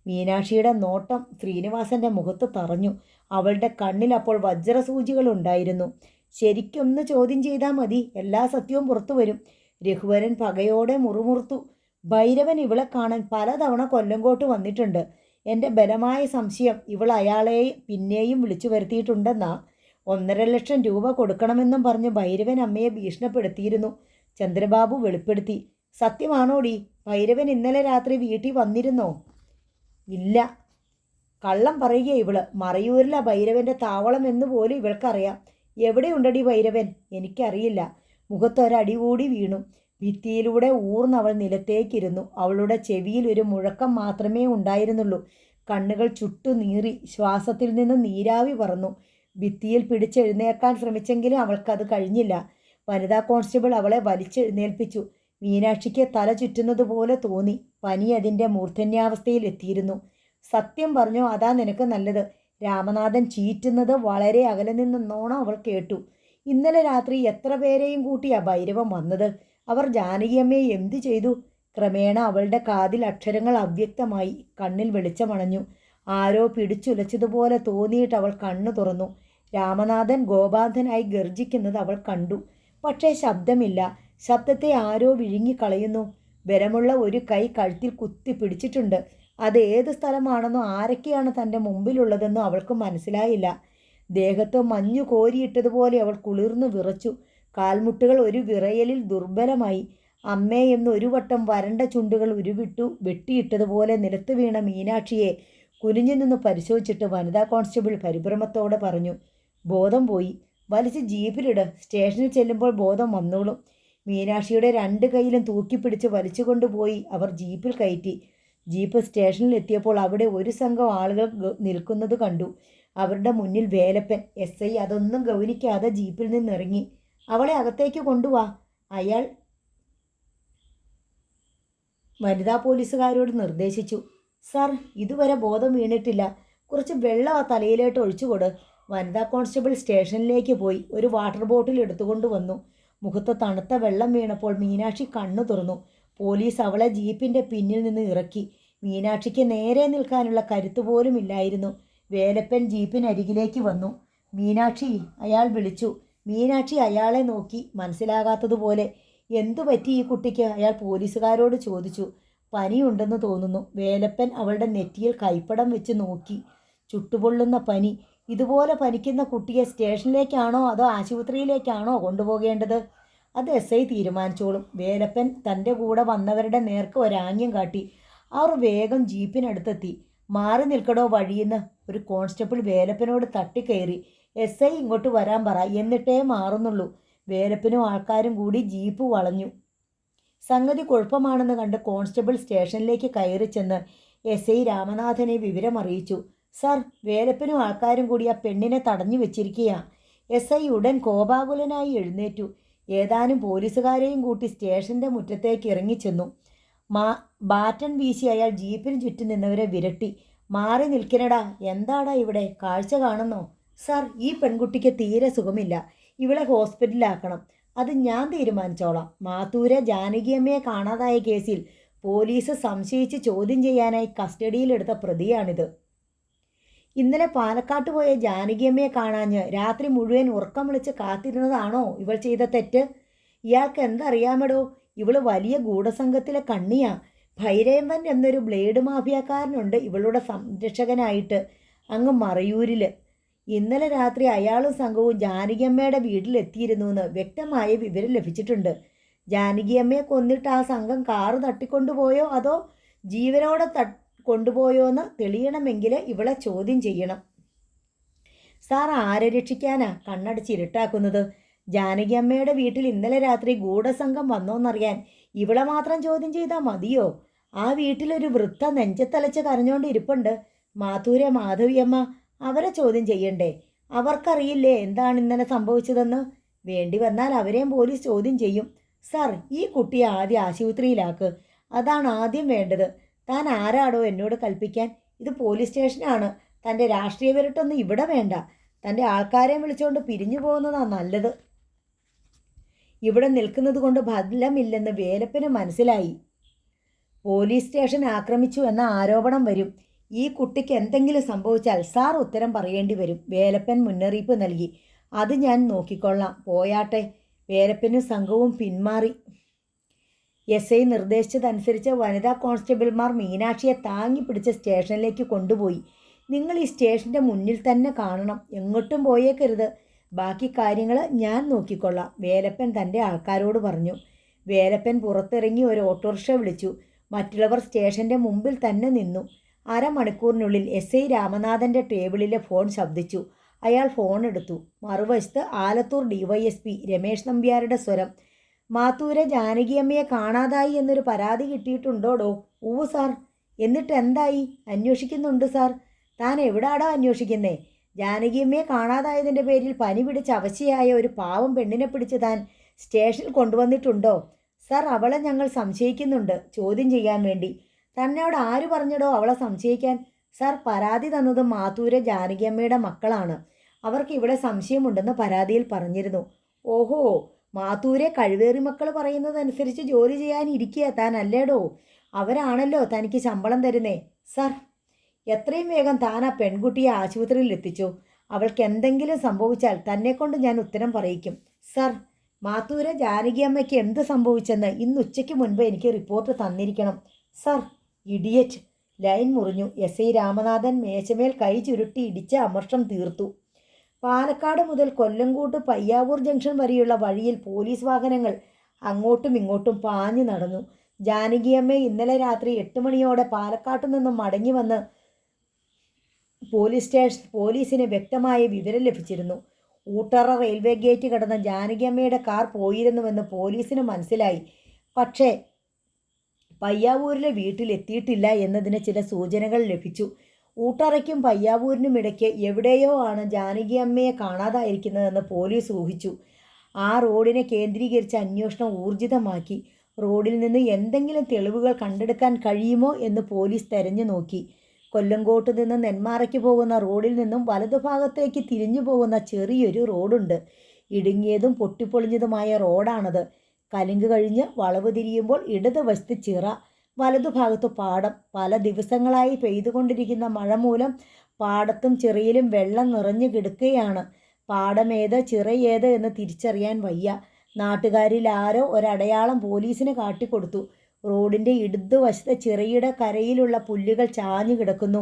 മീനാക്ഷിയുടെ നോട്ടം ശ്രീനിവാസൻ്റെ മുഖത്ത് തറഞ്ഞു. അവളുടെ കണ്ണിൽ അപ്പോൾ വജ്രസൂചികളുണ്ടായിരുന്നു. ശരിക്കൊന്ന് ചോദ്യം ചെയ്താൽ മതി, എല്ലാ സത്യവും പുറത്തു വരും. രഘുവരൻ പകയോടെ മുറുമുറുത്തു. ഭൈരവൻ ഇവളെ കാണാൻ പലതവണ കൊല്ലങ്കോട്ട് വന്നിട്ടുണ്ട്. എൻ്റെ ബലമായ സംശയം ഇവൾ അയാളെ പിന്നെയും വിളിച്ചു വരുത്തിയിട്ടുണ്ടെന്നാ. 1.5 ലക്ഷം രൂപ കൊടുക്കണമെന്നും പറഞ്ഞ് ഭൈരവൻ അമ്മയെ ഭീഷണിപ്പെടുത്തിയിരുന്നു. ചന്ദ്രബാബു വെളിപ്പെടുത്തി. സത്യമാണോടി? ഭൈരവൻ ഇന്നലെ രാത്രി വീട്ടിൽ വന്നിരുന്നോ? ഇല്ല, കള്ളം പറയുക ഇവള്. മറയൂരിലെ ഭൈരവൻ്റെ താവളം എന്ന് പോലും ഇവൾക്കറിയാം. എവിടെയുണ്ടടി ഭൈരവൻ? എനിക്കറിയില്ല. മുഖത്തൊരടി കൂടി വീണു. ഭിത്തിയിലൂടെ ഊർന്നവൾ നിലത്തേക്കിരുന്നു. അവളുടെ ചെവിയിൽ ഒരു മുഴക്കം മാത്രമേ ഉണ്ടായിരുന്നുള്ളൂ. കണ്ണുകൾ ചുട്ടു നീറി. ശ്വാസത്തിൽ നിന്ന് നീരാവി പറന്നു. ഭിത്തിയിൽ പിടിച്ചെഴുന്നേൽക്കാൻ ശ്രമിച്ചെങ്കിലും അവൾക്കത് കഴിഞ്ഞില്ല. വനിതാ കോൺസ്റ്റബിൾ അവളെ വലിച്ചെഴുന്നേൽപ്പിച്ചു. മീനാക്ഷിക്ക് തല ചുറ്റുന്നത് പോലെ തോന്നി. പനി അതിൻ്റെ മൂർധന്യാവസ്ഥയിൽ എത്തിയിരുന്നു. സത്യം പറഞ്ഞോ, അതാ നിനക്ക് നല്ലത്. രാമനാഥൻ ചീറ്റുന്നത് വളരെ അകലെ നിന്നോണം അവൾ കേട്ടു. ഇന്നലെ രാത്രി എത്ര പേരെയും കൂട്ടിയാ ഭൈരവൻ വന്നത്? അവർ ജാനകിയമ്മയെ എന്തു ചെയ്തു? ക്രമേണ അവളുടെ കാതിൽ അക്ഷരങ്ങൾ അവ്യക്തമായി. കണ്ണിൽ വെളിച്ചമണഞ്ഞു. ആരോ പിടിച്ചുലച്ചതുപോലെ തോന്നിയിട്ട് അവൾ കണ്ണു തുറന്നു. രാമനാഥൻ ഗോപാന്ധനായി ഗർജിക്കുന്നത് അവൾ കണ്ടു. പക്ഷേ ശബ്ദമില്ല. ശബ്ദത്തെ ആരോ വിഴുങ്ങിക്കളയുന്നു. ബലമുള്ള ഒരു കൈ കഴുത്തിൽ കുത്തി പിടിച്ചിട്ടുണ്ട്. അത് ഏത് സ്ഥലമാണെന്നോ ആരൊക്കെയാണ് തൻ്റെ മുമ്പിലുള്ളതെന്നോ അവൾക്ക് മനസ്സിലായില്ല. ദേഹത്ത് മഞ്ഞു കോരിയിട്ടതുപോലെ അവൾ കുളിർന്നു വിറച്ചു. കാൽമുട്ടുകൾ ഒരു വിറയലിൽ ദുർബലമായി. അമ്മേ എന്ന് ഒരു വട്ടം വരണ്ട ചുണ്ടുകൾ ഉരുവിട്ടു വെട്ടിയിട്ടതുപോലെ നിലത്ത് വീണ മീനാക്ഷിയെ കുനിഞ്ഞു നിന്ന് പരിശോധിച്ചിട്ട് വനിതാ കോൺസ്റ്റബിൾ പരിഭ്രമത്തോടെ പറഞ്ഞു, ബോധം പോയി. വലിച്ച് ജീപ്പിലിട്. സ്റ്റേഷനിൽ ചെല്ലുമ്പോൾ ബോധം വന്നോളും. മീനാക്ഷിയുടെ 2 കൈയിലും തൂക്കിപ്പിടിച്ച് വലിച്ചുകൊണ്ടുപോയി അവർ ജീപ്പിൽ കയറ്റി. ജീപ്പ് സ്റ്റേഷനിൽ എത്തിയപ്പോൾ അവിടെ ഒരു സംഘം ആളുകൾ നിൽക്കുന്നത് കണ്ടു. അവരുടെ മുന്നിൽ വേലപ്പൻ. SI അതൊന്നും ഗൗനിക്കാതെ ജീപ്പിൽ നിന്നിറങ്ങി. അവളെ അകത്തേക്ക് കൊണ്ടുവാ, അയാൾ വനിതാ പോലീസുകാരോട് നിർദ്ദേശിച്ചു. സാർ, ഇതുവരെ ബോധം വീണിട്ടില്ല. കുറച്ച് വെള്ളം ആ തലയിലോട്ട് ഒഴിച്ചുകൊട്. വനിതാ കോൺസ്റ്റബിൾ സ്റ്റേഷനിലേക്ക് പോയി ഒരു വാട്ടർ ബോട്ടിൽ എടുത്തുകൊണ്ട് വന്നു. മുഖത്ത് തണുത്ത വെള്ളം വീണപ്പോൾ മീനാക്ഷി കണ്ണു തുറന്നു. പോലീസ് അവളെ ജീപ്പിൻ്റെ പിന്നിൽ നിന്ന് ഇറക്കി. മീനാക്ഷിക്ക് നേരെ നിൽക്കാനുള്ള കരുത്ത് പോലും ഇല്ലായിരുന്നു. വേലപ്പൻ ജീപ്പിനരികിലേക്ക് വന്നു. മീനാക്ഷി, അയാൾ വിളിച്ചു. മീനാക്ഷി അയാളെ നോക്കി മനസ്സിലാകാത്തതുപോലെ. എന്തു പറ്റി ഈ കുട്ടിക്ക്? അയാൾ പോലീസുകാരോട് ചോദിച്ചു. പനിയുണ്ടെന്ന് തോന്നുന്നു. വേലപ്പൻ അവളുടെ നെറ്റിയിൽ കൈപ്പടം വെച്ച് നോക്കി. ചുട്ടുപൊള്ളുന്ന പനി. ഇതുപോലെ പനിക്കുന്ന കുട്ടിയെ സ്റ്റേഷനിലേക്കാണോ അതോ ആശുപത്രിയിലേക്കാണോ കൊണ്ടുപോകേണ്ടത്? അത് SI തീരുമാനിച്ചോളും. വേലപ്പൻ തൻ്റെ കൂടെ വന്നവരുടെ നേർക്ക് ഒരാംഗ്യം കാട്ടി. അവർ വേഗം ജീപ്പിനടുത്തെത്തി. മാറി നിൽക്കടോ വഴിയെന്ന് ഒരു കോൺസ്റ്റബിൾ വേലപ്പനോട് തട്ടിക്കയറി. SI ഇങ്ങോട്ട് വരാൻ പറ, എന്നിട്ടേ മാറുന്നുള്ളൂ. വേലപ്പനും ആൾക്കാരും കൂടി ജീപ്പ് വളഞ്ഞു. സംഗതി കുഴപ്പമാണെന്ന് കണ്ട് കോൺസ്റ്റബിൾ സ്റ്റേഷനിലേക്ക് കയറി ചെന്ന് SI രാമനാഥനെ വിവരമറിയിച്ചു. സാർ, വേലപ്പനും ആൾക്കാരും കൂടി ആ പെണ്ണിനെ തടഞ്ഞു വെച്ചിരിക്കുകയാണ്. SI ഉടൻ കോപാകുലനായി എഴുന്നേറ്റു. ഏതാനും പോലീസുകാരെയും കൂട്ടി സ്റ്റേഷൻ്റെ മുറ്റത്തേക്ക് ഇറങ്ങിച്ചെന്നു. ബാറ്റൺ വീശി അയാൾ ജീപ്പിന് ചുറ്റും നിന്നവരെ വിരട്ടി. മാറി നിൽക്കണടാ, എന്താടാ ഇവിടെ? കാഴ്ച കാണുന്നോ? സാർ, ഈ പെൺകുട്ടിക്ക് തീരെ സുഖമില്ല. ഇവളെ ഹോസ്പിറ്റലിലാക്കണം. അത് ഞാൻ തീരുമാനിച്ചോളാം. മാത്തൂരെ ജാനകിയമ്മയെ കാണാതായ കേസിൽ പോലീസ് സംശയിച്ച് ചോദ്യം ചെയ്യാനായി കസ്റ്റഡിയിലെടുത്ത പ്രതിയാണിത്. ഇന്നലെ പാലക്കാട്ട് പോയ ജാനകിയമ്മയെ കാണാഞ്ഞ് രാത്രി മുഴുവൻ ഉറക്കം വിളിച്ച് കാത്തിരുന്നതാണോ ഇവൾ ചെയ്ത തെറ്റ്? ഇയാൾക്ക് എന്തറിയാമടോ? ഇവള് വലിയ ഗൂഢസംഘത്തിലെ കണ്ണിയാ. ഭൈരവൻ എന്നൊരു ബ്ലേഡ് മാഫിയക്കാരനുണ്ട് ഇവളുടെ സംരക്ഷകനായിട്ട് അങ്ങ് മറയൂരിൽ. ഇന്നലെ രാത്രി അയാളും സംഘവും ജാനകിയമ്മയുടെ വീട്ടിലെത്തിയിരുന്നുവെന്ന് വ്യക്തമായ വിവരം ലഭിച്ചിട്ടുണ്ട്. ജാനകിയമ്മയെ കൊന്നിട്ട് ആ സംഘം കാറ് തട്ടിക്കൊണ്ടുപോയോ അതോ ജീവനോടെ കൊണ്ടുപോയോ എന്ന് തെളിയണമെങ്കിൽ ഇവളെ ചോദ്യം ചെയ്യണം. സാർ ആരെ രക്ഷിക്കാനാ കണ്ണടച്ച് ഇരുട്ടാക്കുന്നത്? ജാനകിയമ്മയുടെ വീട്ടിൽ ഇന്നലെ രാത്രി ഗൂഢസംഘം വന്നോന്നറിയാൻ ഇവളെ മാത്രം ചോദ്യം ചെയ്താൽ മതിയോ? ആ വീട്ടിലൊരു വൃദ്ധ നെഞ്ചത്തലച്ച് കരഞ്ഞോണ്ട് ഇരിപ്പുണ്ട്. മാത്തൂരെ മാധവിയമ്മ, അവരെ ചോദ്യം ചെയ്യണ്ടേ? അവർക്കറിയില്ലേ എന്താണ് ഇന്നലെ സംഭവിച്ചതെന്ന്? വേണ്ടി വന്നാൽ അവരെയും പോലീസ് ചോദ്യം ചെയ്യും. സാർ, ഈ കുട്ടിയെ ആദ്യം ആശുപത്രിയിലാക്ക്. അതാണ് ആദ്യം വേണ്ടത്. താൻ ആരാടോ എന്നോട് കൽപ്പിക്കാൻ? ഇത് പോലീസ് സ്റ്റേഷനാണ്. തൻ്റെ രാഷ്ട്രീയ വിരട്ടൊന്നും ഇവിടെ വേണ്ട. തൻ്റെ ആൾക്കാരെ വിളിച്ചുകൊണ്ട് പിരിഞ്ഞു പോകുന്നതാണ് നല്ലത്. ഇവിടെ നിൽക്കുന്നത് കൊണ്ട് ഫലമില്ലെന്ന് വേലപ്പന് മനസ്സിലായി. പോലീസ് സ്റ്റേഷൻ ആക്രമിച്ചു എന്ന ആരോപണം വരും. ഈ കുട്ടിക്ക് എന്തെങ്കിലും സംഭവിച്ചാൽ സാർ ഉത്തരം പറയേണ്ടി വരും. വേലപ്പൻ മുന്നറിയിപ്പ് നൽകി. അത് ഞാൻ നോക്കിക്കൊള്ളാം. പോയാട്ടെ. വേലപ്പനും സംഘവും പിന്മാറി. SI നിർദ്ദേശിച്ചതനുസരിച്ച് വനിതാ കോൺസ്റ്റബിൾമാർ മീനാക്ഷിയെ താങ്ങി പിടിച്ച് സ്റ്റേഷനിലേക്ക് കൊണ്ടുപോയി. നിങ്ങൾ ഈ സ്റ്റേഷൻ്റെ മുന്നിൽ തന്നെ കാണണം. എങ്ങോട്ടും പോയേക്കരുത്. ബാക്കി കാര്യങ്ങൾ ഞാൻ നോക്കിക്കൊള്ളാം, വേലപ്പൻ തൻ്റെ ആൾക്കാരോട് പറഞ്ഞു. വേലപ്പൻ പുറത്തിറങ്ങി ഒരു ഓട്ടോറിക്ഷ വിളിച്ചു. മറ്റുള്ളവർ സ്റ്റേഷൻ്റെ മുമ്പിൽ തന്നെ നിന്നു. അരമണിക്കൂറിനുള്ളിൽ SI രാമനാഥൻ്റെ ടേബിളിലെ ഫോൺ ശബ്ദിച്ചു. അയാൾ ഫോൺ എടുത്തു. മറുവശത്ത് ആലത്തൂർ DYSP രമേശ് നമ്പ്യാരുടെ സ്വരം. മാത്തൂരെ ജാനകിയമ്മയെ കാണാതായി എന്നൊരു പരാതി കിട്ടിയിട്ടുണ്ടോടോ? ഉവ്വ് സാർ. എന്നിട്ട് എന്തായി? അന്വേഷിക്കുന്നുണ്ട് സാർ. താൻ എവിടാടോ അന്വേഷിക്കുന്നേ? ജാനകിയമ്മയെ കാണാതായതിൻ്റെ പേരിൽ പനി പിടിച്ച് അവശയായ ഒരു പാവം പെണ്ണിനെ പിടിച്ച് താൻ സ്റ്റേഷനിൽ കൊണ്ടുവന്നിട്ടുണ്ടോ? സാർ, അവളെ ഞങ്ങൾ സംശയിക്കുന്നുണ്ട്, ചോദ്യം ചെയ്യാൻ വേണ്ടി. തന്നോട് ആര് പറഞ്ഞടോ അവളെ സംശയിക്കാൻ? സാർ, പരാതി തന്നത് മാത്തൂരെ ജാനകിയമ്മയുടെ മക്കളാണ്. അവർക്ക് ഇവിടെ സംശയമുണ്ടെന്ന് പരാതിയിൽ പറഞ്ഞിരുന്നു. ഓഹോ, മാത്തൂരെ കഴിവേറി മക്കൾ പറയുന്നതനുസരിച്ച് ജോലി ചെയ്യാനിരിക്കുക താൻ അല്ലേടോ? അവരാണല്ലോ തനിക്ക് ശമ്പളം തരുന്നേ. സാർ, എത്രയും വേഗം താൻ ആ പെൺകുട്ടിയെ ആശുപത്രിയിൽ എത്തിച്ചു. അവൾക്ക് എന്തെങ്കിലും സംഭവിച്ചാൽ തന്നെക്കൊണ്ട് ഞാൻ ഉത്തരം പറയിക്കും. സാർ, മാത്തൂരെ ജാനകിയമ്മയ്ക്ക് എന്ത് സംഭവിച്ചെന്ന് ഇന്ന് ഉച്ചയ്ക്ക് മുൻപ് എനിക്ക് റിപ്പോർട്ട് തന്നിരിക്കണം. സാർ. ഇഡിയറ്റ്. ലൈൻ മുറിഞ്ഞു. SI രാമനാഥൻ മേശമേൽ കൈ ചുരുട്ടി ഇടിച്ച അമർഷം തീർത്തു. പാലക്കാട് മുതൽ കൊല്ലങ്കോട്ട് പയ്യാവൂർ ജംഗ്ഷൻ വരെയുള്ള വഴിയിൽ പോലീസ് വാഹനങ്ങൾ അങ്ങോട്ടും ഇങ്ങോട്ടും പാഞ്ഞു നടന്നു. ജാനകിയമ്മ ഇന്നലെ രാത്രി 8 മണിയോടെ പാലക്കാട്ടു നിന്നും മടങ്ങി വന്ന് പോലീസിന് വ്യക്തമായ വിവരം ലഭിച്ചിരുന്നു. ഊട്ടറ റെയിൽവേ ഗേറ്റ് കടന്ന ജാനകിയമ്മയുടെ കാർ പോയിരുന്നുവെന്ന് പോലീസിന് മനസ്സിലായി. പക്ഷേ പയ്യാവൂരിലെ വീട്ടിലെത്തിയിട്ടില്ല എന്നതിന് ചില സൂചനകൾ ലഭിച്ചു. ഊട്ടറയ്ക്കും പയ്യാവൂരിനും ഇടയ്ക്ക് എവിടെയോ ആണ് ജാനകിയമ്മയെ കാണാതായിരിക്കുന്നതെന്ന് പോലീസ് ഊഹിച്ചു. ആ റോഡിനെ കേന്ദ്രീകരിച്ച് അന്വേഷണം ഊർജിതമാക്കി. റോഡിൽ നിന്ന് എന്തെങ്കിലും തെളിവുകൾ കണ്ടെടുക്കാൻ കഴിയുമോ എന്ന് പോലീസ് തെരഞ്ഞു നോക്കി. കൊല്ലങ്കോട്ട് നിന്ന് നെന്മാറയ്ക്ക് പോകുന്ന റോഡിൽ നിന്നും വലതുഭാഗത്തേക്ക് തിരിഞ്ഞു പോകുന്ന ചെറിയൊരു റോഡുണ്ട്. ഇടുങ്ങിയതും പൊട്ടിപ്പൊളിഞ്ഞതുമായ റോഡാണത്. കലുങ്ക് കഴിഞ്ഞ് വളവ് തിരിയുമ്പോൾ ഇടതുവശത്ത് ചിറ, വലതുഭാഗത്ത് പാടം. പല ദിവസങ്ങളായി പെയ്തുകൊണ്ടിരിക്കുന്ന മഴ മൂലം പാടത്തും ചിറയിലും വെള്ളം നിറഞ്ഞു കിടക്കുകയാണ്. പാടമേത് ചിറയേത് എന്ന് തിരിച്ചറിയാൻ വയ്യ. നാട്ടുകാരിൽ ആരോ ഒരടയാളം പോലീസിന് കാട്ടിക്കൊടുത്തു. റോഡിൻ്റെ ഇടതുവശത്തെ ചിറയുടെ കരയിലുള്ള പുല്ലുകൾ ചാഞ്ഞു കിടക്കുന്നു.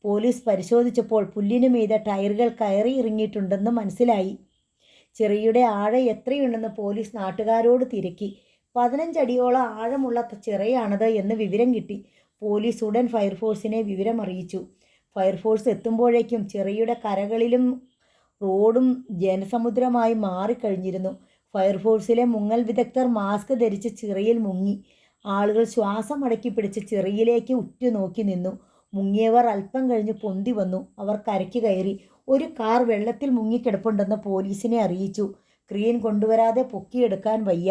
പോലീസ് പരിശോധിച്ചപ്പോൾ പുല്ലിനു മീതെ ടയറുകൾ കയറി ഇറങ്ങിയിട്ടുണ്ടെന്ന് മനസ്സിലായി. ചിറയുടെ ആഴം എത്രയുണ്ടെന്ന് പോലീസ് നാട്ടുകാരോട് തിരക്കി. 15 അടിയോളം ആഴമുള്ള ചിറയാണത് എന്ന് വിവരം കിട്ടി. പോലീസ് ഉടൻ ഫയർഫോഴ്സിനെ വിവരമറിയിച്ചു. ഫയർഫോഴ്സ് എത്തുമ്പോഴേക്കും ചിറയുടെ കരകളിലും റോഡും ജനസമുദ്രമായി മാറിക്കഴിഞ്ഞിരുന്നു. ഫയർഫോഴ്സിലെ മുങ്ങൽ വിദഗ്ധർ മാസ്ക് ധരിച്ച് ചിറയിൽ മുങ്ങി. ആളുകൾ ശ്വാസം അടക്കി പിടിച്ച് ചിറയിലേക്ക് ഉറ്റുനോക്കി നിന്നു. മുങ്ങിയവർ അല്പം കഴിഞ്ഞ് പൊന്തി വന്നു. അവർ കരയ്ക്ക് കയറി. ഒരു കാർ വെള്ളത്തിൽ മുങ്ങിക്കിടപ്പുണ്ടെന്ന് പോലീസിനെ അറിയിച്ചു. ക്രെയിൻ കൊണ്ടുവരാതെ പൊക്കിയെടുക്കാൻ വയ്യ.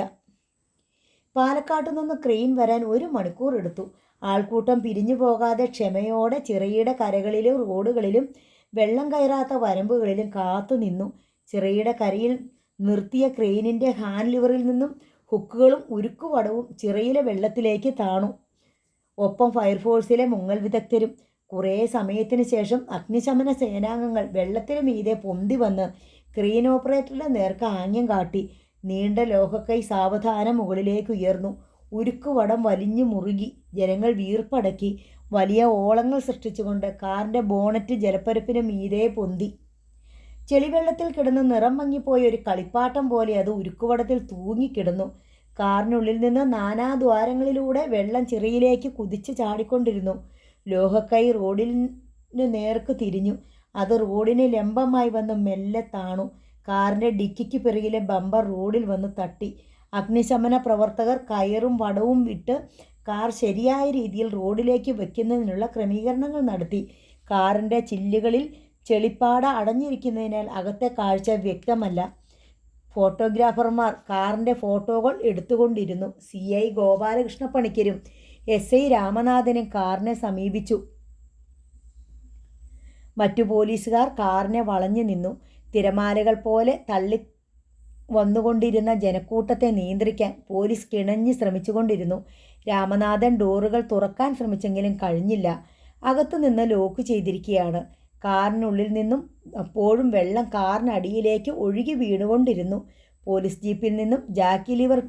പാലക്കാട്ടു നിന്ന് ക്രെയിൻ വരാൻ 1 മണിക്കൂർ എടുത്തു. ആൾക്കൂട്ടം പിരിഞ്ഞു പോകാതെ ക്ഷമയോടെ ചിറയുടെ കരകളിലും റോഡുകളിലും വെള്ളം കയറാത്ത വരമ്പുകളിലും കാത്തു നിന്നു. ചിറയുടെ കരയിൽ നിർത്തിയ ക്രെയിനിൻ്റെ ഹാൻഡ് ലിവറിൽ നിന്നും ഹുക്കുകളും ഉരുക്കുവടവും ചിറയിലെ വെള്ളത്തിലേക്ക് താണു. ഒപ്പം ഫയർഫോഴ്സിലെ മുങ്ങൽ വിദഗ്ധരും. കുറേ സമയത്തിന് ശേഷം അഗ്നിശമന സേനാംഗങ്ങൾ വെള്ളത്തിന് മീതെ പൊന്തി വന്ന് ക്രെയിൻ ഓപ്പറേറ്ററുടെ നേർക്ക് ആംഗ്യം കാട്ടി. നീണ്ട ലോഹക്കൈ സാവധാനം മുകളിലേക്ക് ഉയർന്നു. ഉരുക്കുവടം വലിഞ്ഞു മുറുകി. ജനങ്ങൾ വീർപ്പടക്കി. വലിയ ഓളങ്ങൾ സൃഷ്ടിച്ചുകൊണ്ട് കാറിൻ്റെ ബോണറ്റ് ജലപ്പരപ്പിന് മീതെ പൊന്തി. ചെളിവെള്ളത്തിൽ കിടന്ന് നിറം മങ്ങിപ്പോയ ഒരു കളിപ്പാട്ടം പോലെ അത് ഉരുക്കുവടത്തിൽ തൂങ്ങിക്കിടന്നു. കാറിനുള്ളിൽ നിന്ന് നാനാദ്വാരങ്ങളിലൂടെ വെള്ളം ചിറയിലേക്ക് കുതിച്ച് ചാടിക്കൊണ്ടിരുന്നു. ലോഹക്കൈ റോഡിന് നേർക്ക് തിരിഞ്ഞു. അത് റോഡിന് ലംബമായി വന്ന് മെല്ലെ താണു. കാറിൻ്റെ ഡിക്കിക്ക് പിറകിലെ ബമ്പർ റോഡിൽ വന്ന് തട്ടി. അഗ്നിശമന പ്രവർത്തകർ കയറും വടവും വിട്ട് കാർ ശരിയായ രീതിയിൽ റോഡിലേക്ക് വയ്ക്കുന്നതിനുള്ള ക്രമീകരണങ്ങൾ നടത്തി. കാറിൻ്റെ ചില്ലുകളിൽ ചെളിപ്പാട അടഞ്ഞിരിക്കുന്നതിനാൽ അകത്തെ കാഴ്ച വ്യക്തമല്ല. ഫോട്ടോഗ്രാഫർമാർ കാറിൻ്റെ ഫോട്ടോകൾ എടുത്തുകൊണ്ടിരുന്നു. CI ഗോപാലകൃഷ്ണ പണിക്കരും SI രാമനാഥനും കാറിനെ സമീപിച്ചു. മറ്റു പോലീസുകാർ കാറിനെ വളഞ്ഞു നിന്നു. തിരമാലകൾ പോലെ തള്ളി വന്നുകൊണ്ടിരുന്ന ജനക്കൂട്ടത്തെ നിയന്ത്രിക്കാൻ പോലീസ് കിണഞ്ഞ് ശ്രമിച്ചുകൊണ്ടിരുന്നു. രാമനാഥൻ ഡോറുകൾ തുറക്കാൻ ശ്രമിച്ചെങ്കിലും കഴിഞ്ഞില്ല. അകത്തുനിന്ന് ലോക്ക് ചെയ്തിരിക്കുകയാണ്. കാറിനുള്ളിൽ നിന്നും അപ്പോഴും വെള്ളം കാറിനടിയിലേക്ക് ഒഴുകി വീണുകൊണ്ടിരുന്നു. പോലീസ് ജീപ്പിൽ നിന്നും ജാക്കി ലിവർ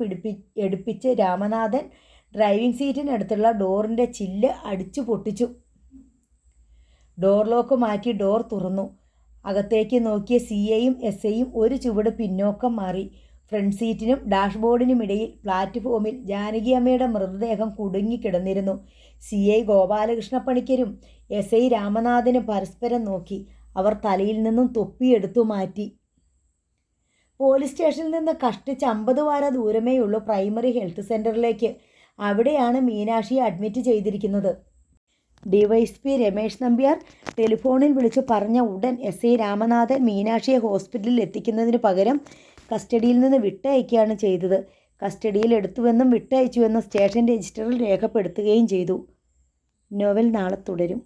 എടുപ്പിച്ച് രാമനാഥൻ ഡ്രൈവിംഗ് സീറ്റിനടുത്തുള്ള ഡോറിൻ്റെ ചില്ല് അടിച്ചു പൊട്ടിച്ചു. ഡോർ ലോക്ക് മാറ്റി ഡോർ തുറന്നു. അകത്തേക്ക് നോക്കിയ CIയും SIയും ഒരു ചുവട് പിന്നോക്കം മാറി. ഫ്രണ്ട് സീറ്റിനും ഡാഷ്ബോർഡിനുമിടയിൽ പ്ലാറ്റ്ഫോമിൽ ജാനകിയമ്മയുടെ മൃതദേഹം കുടുങ്ങിക്കിടന്നിരുന്നു. CI ഗോപാലകൃഷ്ണ പണിക്കരും SI രാമനാഥനും പരസ്പരം നോക്കി. അവർ തലയിൽ നിന്നും തൊപ്പിയെടുത്തു മാറ്റി. പോലീസ് സ്റ്റേഷനിൽ നിന്ന് കഷ്ടിച്ച് 50 വാര ദൂരമേയുള്ളൂ പ്രൈമറി ഹെൽത്ത് സെൻ്ററിലേക്ക്. അവിടെയാണ് മീനാക്ഷിയെ അഡ്മിറ്റ് ചെയ്തിരിക്കുന്നത്. DYSP രമേശ് നമ്പ്യാർ ടെലിഫോണിൽ വിളിച്ചു പറഞ്ഞ ഉടൻ SI രാമനാഥൻ മീനാക്ഷിയെ ഹോസ്പിറ്റലിൽ എത്തിക്കുന്നതിന് പകരം കസ്റ്റഡിയിൽ നിന്ന് വിട്ടയക്കുകയാണ് ചെയ്തത്. കസ്റ്റഡിയിൽ എടുത്തുവെന്നും വിട്ടയച്ചുവെന്നും സ്റ്റേഷൻ രജിസ്റ്ററിൽ രേഖപ്പെടുത്തുകയും ചെയ്തു. നോവൽ നാളെ തുടരും.